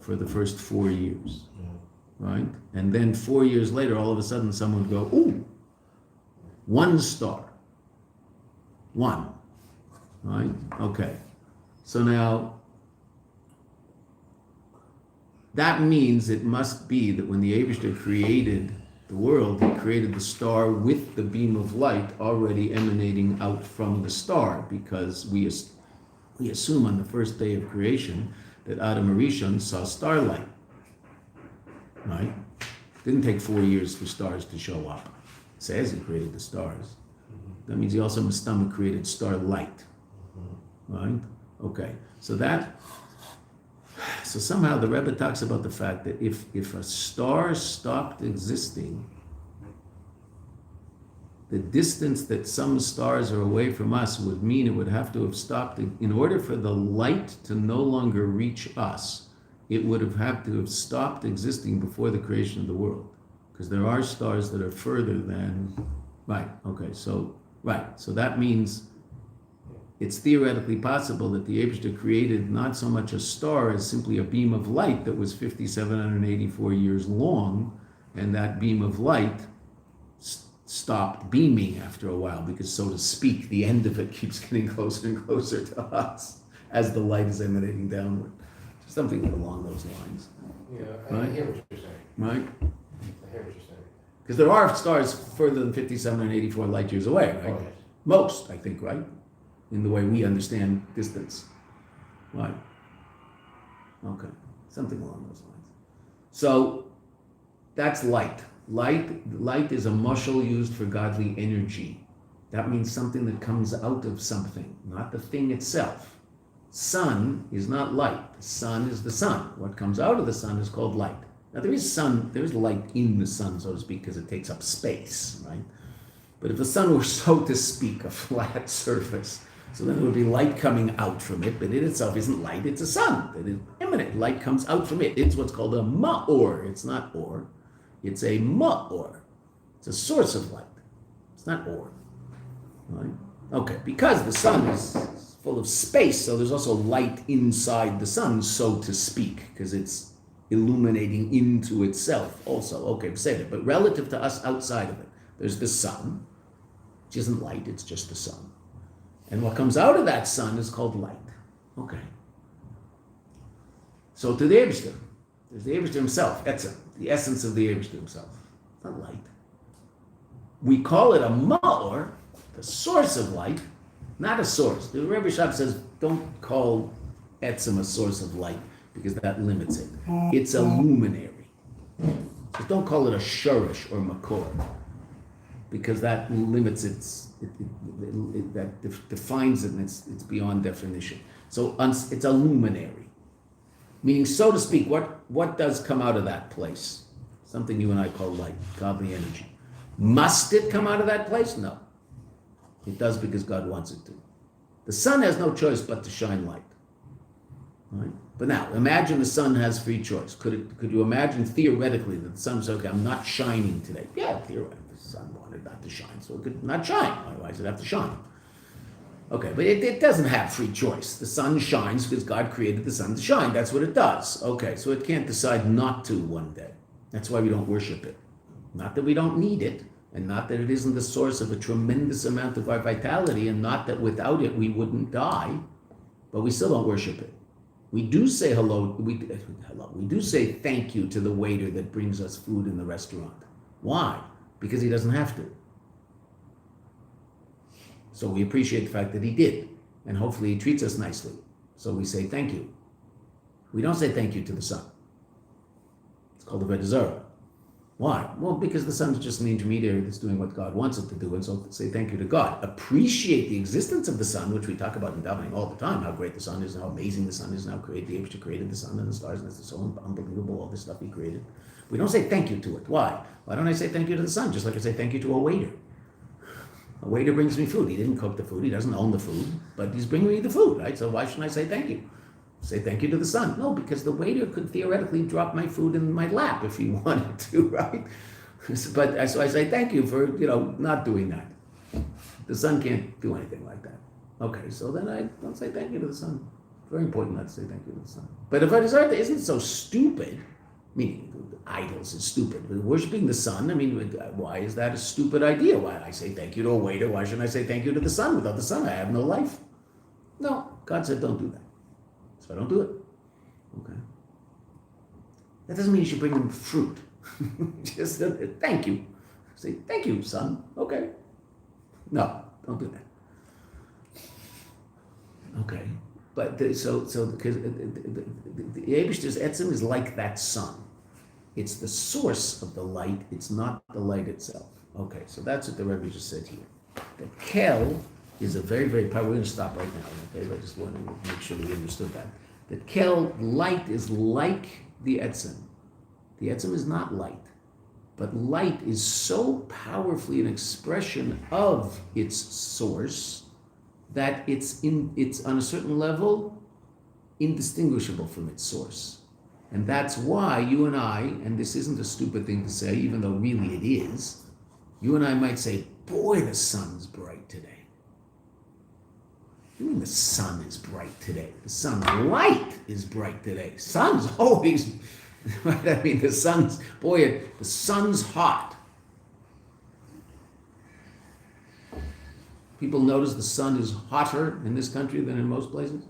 for the first 4 years, right? And then 4 years later, all of a sudden, someone would go, ooh, 1 star. 1. Right? Okay. So now, that means it must be that when the Eibishter created the world, he created the star with the beam of light already emanating out from the star, because we assume on the first day of creation that Adam Arishon saw starlight. Right? Didn't take 4 years for stars to show up. It says he created the stars. That means he also Mustama created starlight. Right? Okay. So somehow the Rebbe talks about the fact that if a star stopped existing, the distance that some stars are away from us would mean it would have to have stopped. In order for the light to no longer reach us, it would have had to have stopped existing before the creation of the world. Because there are stars that are further than, right, okay, so that means it's theoretically possible that the Eibishter created not so much a star as simply a beam of light that was 5,784 years long, and that beam of light stopped beaming after a while, because, so to speak, the end of it keeps getting closer and closer to us as the light is emanating downward. Something along those lines. Yeah, Right? I hear what you're saying. Right? I hear what you're saying. Because there are stars further than 5,784 light years away, right? Oh, yes. Most, I think, right? In the way we understand distance. Right. Okay. Something along those lines. So that's light. Light is a mushal used for godly energy. That means something that comes out of something, not the thing itself. Sun is not light. The sun is the sun. What comes out of the sun is called light. Now there is light in the sun, so to speak, because it takes up space, right? But if the sun were, so to speak, a flat surface, so then there would be light coming out from it, but it itself isn't light, it's a sun. It is immanent. Light comes out from it. It's what's called a ma'or. It's not or. It's a ma'or. It's a source of light. It's not or. Right? Okay, because the sun is full of space, so there's also light inside the sun, so to speak, because it's illuminating into itself also. Okay, say that. But relative to us outside of it, there's the sun, which isn't light, it's just the sun. And what comes out of that sun is called light. Okay. So to the Eibishter, there's the Eibishter himself, Etzem, the essence of the Eibishter himself. It's not light. We call it a ma'or, the source of light, not a source. The Rebbe Shab says, don't call Etzem a source of light, because that limits it. It's a luminary. So don't call it a shurish or makor, because that limits that defines it, and it's beyond definition. So it's a luminary, meaning, so to speak, what does come out of that place? Something you and I call light, godly energy. Must it come out of that place? No. It does because God wants it to. The sun has no choice but to shine light. Right? But now, imagine the sun has free choice. Could you imagine theoretically that the sun says, okay, I'm not shining today? Yeah, theoretically, the sun wanted not to shine, so it could not shine. Otherwise, it'd have to shine. Okay, but it doesn't have free choice. The sun shines because God created the sun to shine. That's what it does. Okay, so it can't decide not to one day. That's why we don't worship it. Not that we don't need it, and not that it isn't the source of a tremendous amount of our vitality, and not that without it we wouldn't die, but we still don't worship it. We do say hello, we do say thank you to the waiter that brings us food in the restaurant. Why? Because he doesn't have to. So we appreciate the fact that he did, and hopefully he treats us nicely. So we say thank you. We don't say thank you to the sun. It's called a Avodah Zarah. Why? Well, because the sun's just an intermediary that's doing what God wants it to do, and so say thank you to God. Appreciate the existence of the sun, which we talk about in davening all the time, how great the sun is, and how amazing the sun is, and how great the Yeshiva created the sun and the stars, and it's so unbelievable, all this stuff he created. We don't say thank you to it. Why? Why don't I say thank you to the sun, just like I say thank you to a waiter? A waiter brings me food. He didn't cook the food. He doesn't own the food, but he's bringing me the food, right? So why shouldn't I say thank you? Say thank you to the sun. No, because the waiter could theoretically drop my food in my lap if he wanted to, right? But so I say thank you for, not doing that. The sun can't do anything like that. Okay, so then I don't say thank you to the sun. Very important not to say thank you to the sun. But if I desire that isn't so stupid, meaning idols is stupid. But worshipping the sun, why is that a stupid idea? Why I say thank you to a waiter? Why shouldn't I say thank you to the sun? Without the sun, I have no life. No, God said don't do that. So I don't do it. Okay. That doesn't mean you should bring them fruit. Just thank you. Say thank you, son. Okay. No, don't do that. Okay. But because the Eibishter's etzem is like that sun. It's the source of the light. It's not the light itself. Okay, so that's what the Rebbe just said here. The kel is a very, very powerful. We're going to stop right now. Okay, I just want to make sure we understood that. The kel light is like the etzem. The etzem is not light, but light is so powerfully an expression of its source that it's on a certain level indistinguishable from its source. And that's why you and I, and this isn't a stupid thing to say, even though really it is, you and I might say, boy, the sun's bright today. What do you mean the sun is bright today? The sun's light is bright today. Sun's always, the sun's hot. People notice the sun is hotter in this country than in most places.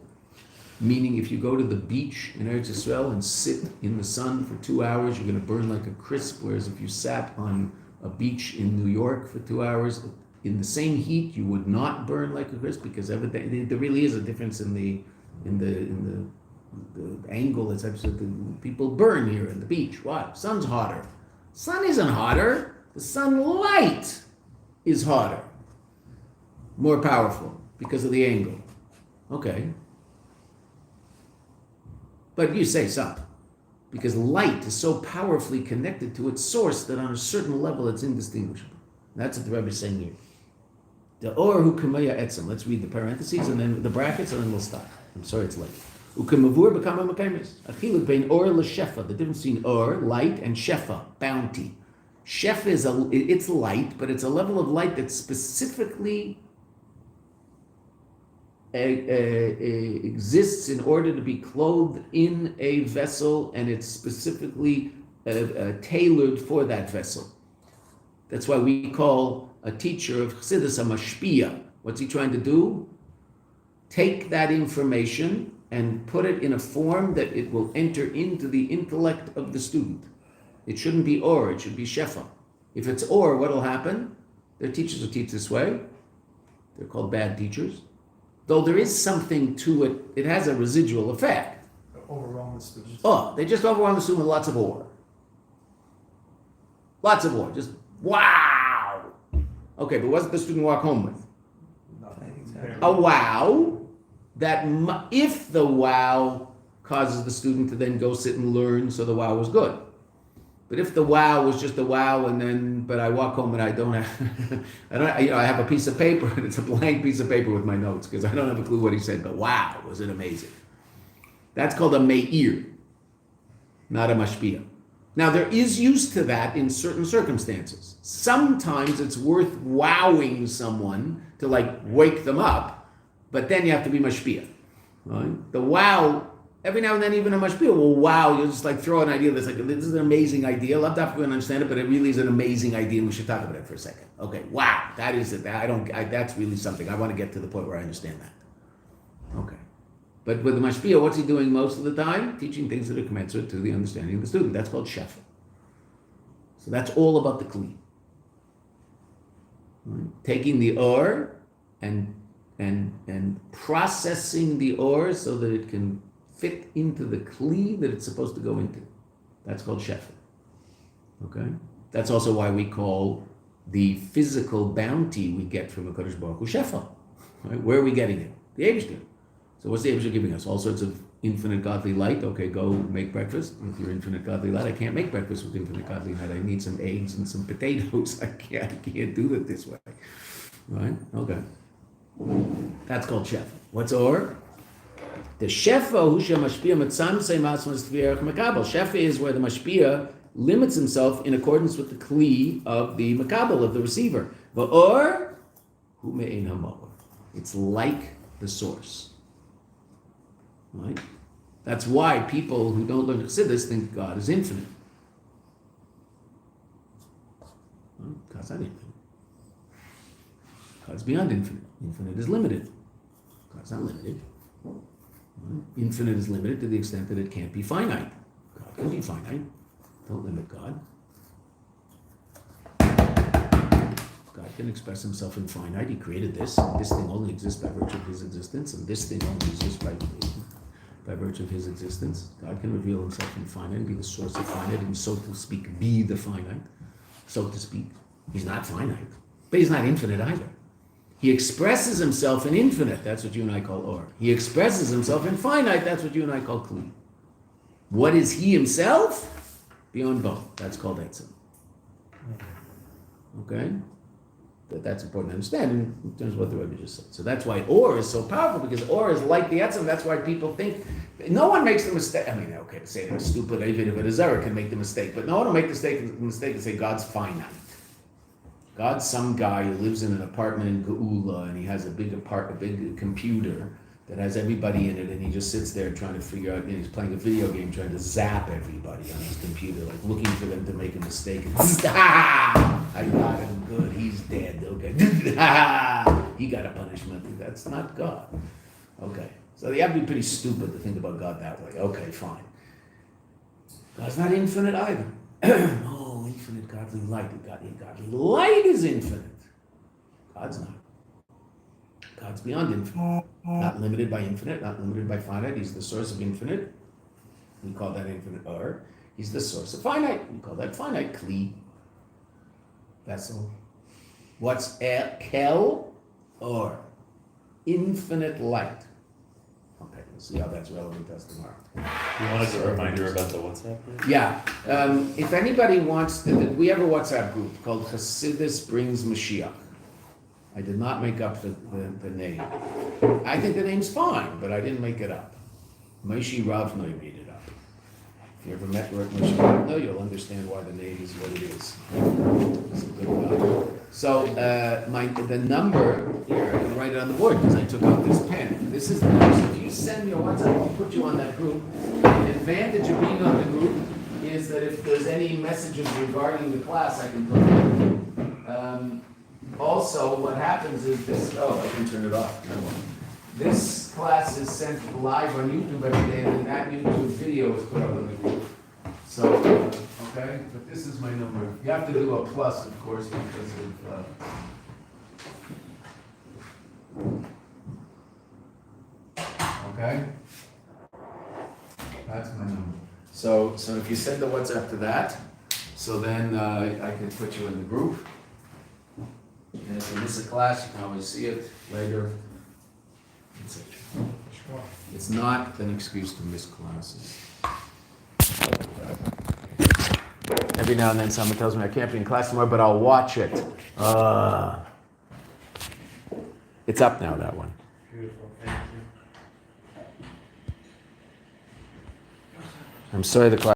Meaning if you go to the beach in Eretz Yisrael and sit in the sun for 2 hours, you're going to burn like a crisp, whereas if you sat on a beach in New York for 2 hours, in the same heat, you would not burn like a crisp, because there really is a difference in the angle. It's actually, people burn here at the beach. Why? Sun's hotter. Sun isn't hotter. The sunlight is hotter. More powerful because of the angle. Okay. But you say sun, because light is so powerfully connected to its source that on a certain level it's indistinguishable. That's what the Rebbe is saying here. The or hu kamaya etzem. Let's read the parentheses and then the brackets and then we'll stop. I'm sorry it's late. Ukamavur bekama makaimis. Achiluk bein or l'shefa. The difference between or, light, and shefa, bounty. Shefa is it's light, but it's a level of light that specifically exists in order to be clothed in a vessel, and it's specifically tailored for that vessel. That's why we call a teacher of Chassidus a mashpia. What's he trying to do? Take that information and put it in a form that it will enter into the intellect of the student. It shouldn't be or, it should be shefa. If it's or, what will happen? Their teachers will teach this way. They're called bad teachers. Though there is something to it, it has a residual effect. Overwhelm the students. Oh, they just overwhelm the student with lots of or. Lots of or, just wow. Okay, but what does the student walk home with? Nothing. A wow, that if the wow causes the student to then go sit and learn, so the wow was good. But if the wow was just a wow, but I walk home and I don't have, I have a piece of paper and it's a blank piece of paper with my notes because I don't have a clue what he said. But wow, was it amazing? That's called a me'ir, not a mashpia. Now there is use to that in certain circumstances. Sometimes it's worth wowing someone to wake them up, but then you have to be mashpia. Right? The wow. Every now and then, even a mashpia will wow. You'll just throw an idea that's this is an amazing idea. Love that we understand it, but it really is an amazing idea, and we should talk about it for a second. Okay, wow, that is it. That's really something. I want to get to the point where I understand that. Okay, but with the mashpia, what's he doing most of the time? Teaching things that are commensurate to the understanding of the student. That's called shefa. So that's all about the kli. Right? Taking the or and processing the or so that it can fit into the kli that it's supposed to go into. That's called shefa. Okay? That's also why we call the physical bounty we get from HaKadosh Baruch Hu shefa. Right? Where are we getting it? The Eibishter. So what's the Eibishter giving us? All sorts of infinite godly light. Okay, go make breakfast with your infinite godly light. I can't make breakfast with infinite godly light. I need some eggs and some potatoes. I can't do it this way. Right? Okay. That's called shefa. What's or? The shefa hu shemashpia mitzamsei masmas tvierach makabel. Shefa is where the mashpia limits himself in accordance with the kli of the makabel, of the receiver. Va'or hu me'ein hamor. It's like the source. Right? That's why people who don't learn Chassidus think God is infinite. Well, God's not infinite. God's beyond infinite. Infinite is limited. God's not limited. Right? Infinite is limited to the extent that it can't be finite. God can be finite. Don't limit God. God can express himself in finite. He created this, and this thing only exists by virtue of his existence, and this thing only exists by virtue of his existence. God can reveal himself in finite and be the source of finite, and so to speak, be the finite, so to speak. He's not finite, but he's not infinite either. He expresses himself in infinite, that's what you and I call or. He expresses himself in finite, that's what you and I call kli. What is he himself? Beyond both. That's called etzem. Okay? That's important to understand in terms of what the Rebbe just said. So that's why or is so powerful, because or is like the etzem. That's why people think, no one makes the mistake. I mean, okay, to say they're stupid, even if it is error, can make the mistake, but no one will make the mistake and say God's finite. God's some guy who lives in an apartment in Geula, and he has a big computer that has everybody in it, and he just sits there trying to figure out, he's playing a video game, trying to zap everybody on his computer, like looking for them to make a mistake. And I got him, good, he's dead, okay. He got a punishment. That's not God. Okay, so you have to be pretty stupid to think about God that way. Okay, fine. God's not infinite either. No, infinite godly light. Godly light is infinite. God's not. God's beyond infinite. Not limited by infinite, not limited by finite. He's the source of infinite. We call that infinite or. He's the source of finite. We call that finite kli. Vessel. What's kel or? Infinite light. Okay, we'll see how that's relevant to us tomorrow. You wanted a reminder about the WhatsApp group? Yeah. If anybody wants to, we have a WhatsApp group called Chassidus Brings Mashiach. I did not make up the name. I think the name's fine, but I didn't make it up. Moshe Ravnoy made it up. If you ever met Moshe Ravnoy, you'll understand why the name is what it is. It's a good guy. So the number here, I can write it on the board because I took out this pen. This is the number. So if you send me a WhatsApp, I'll put you on that group. The advantage of being on the group is that if there's any messages regarding the class, I can put them. Also, what happens is this, I can turn it off. This class is sent live on YouTube every day, and then that YouTube video is put up on the group. So, okay, but this is my number. You have to do a plus, of course, because of, okay? That's my number. So if you send the WhatsApp to that, so then I can put you in the group. And if you miss a class, you can always see it later. It's not an excuse to miss classes. Every now and then someone tells me I can't be in class tomorrow, but I'll watch it. It's up now, that one. Beautiful, thank you. I'm sorry the class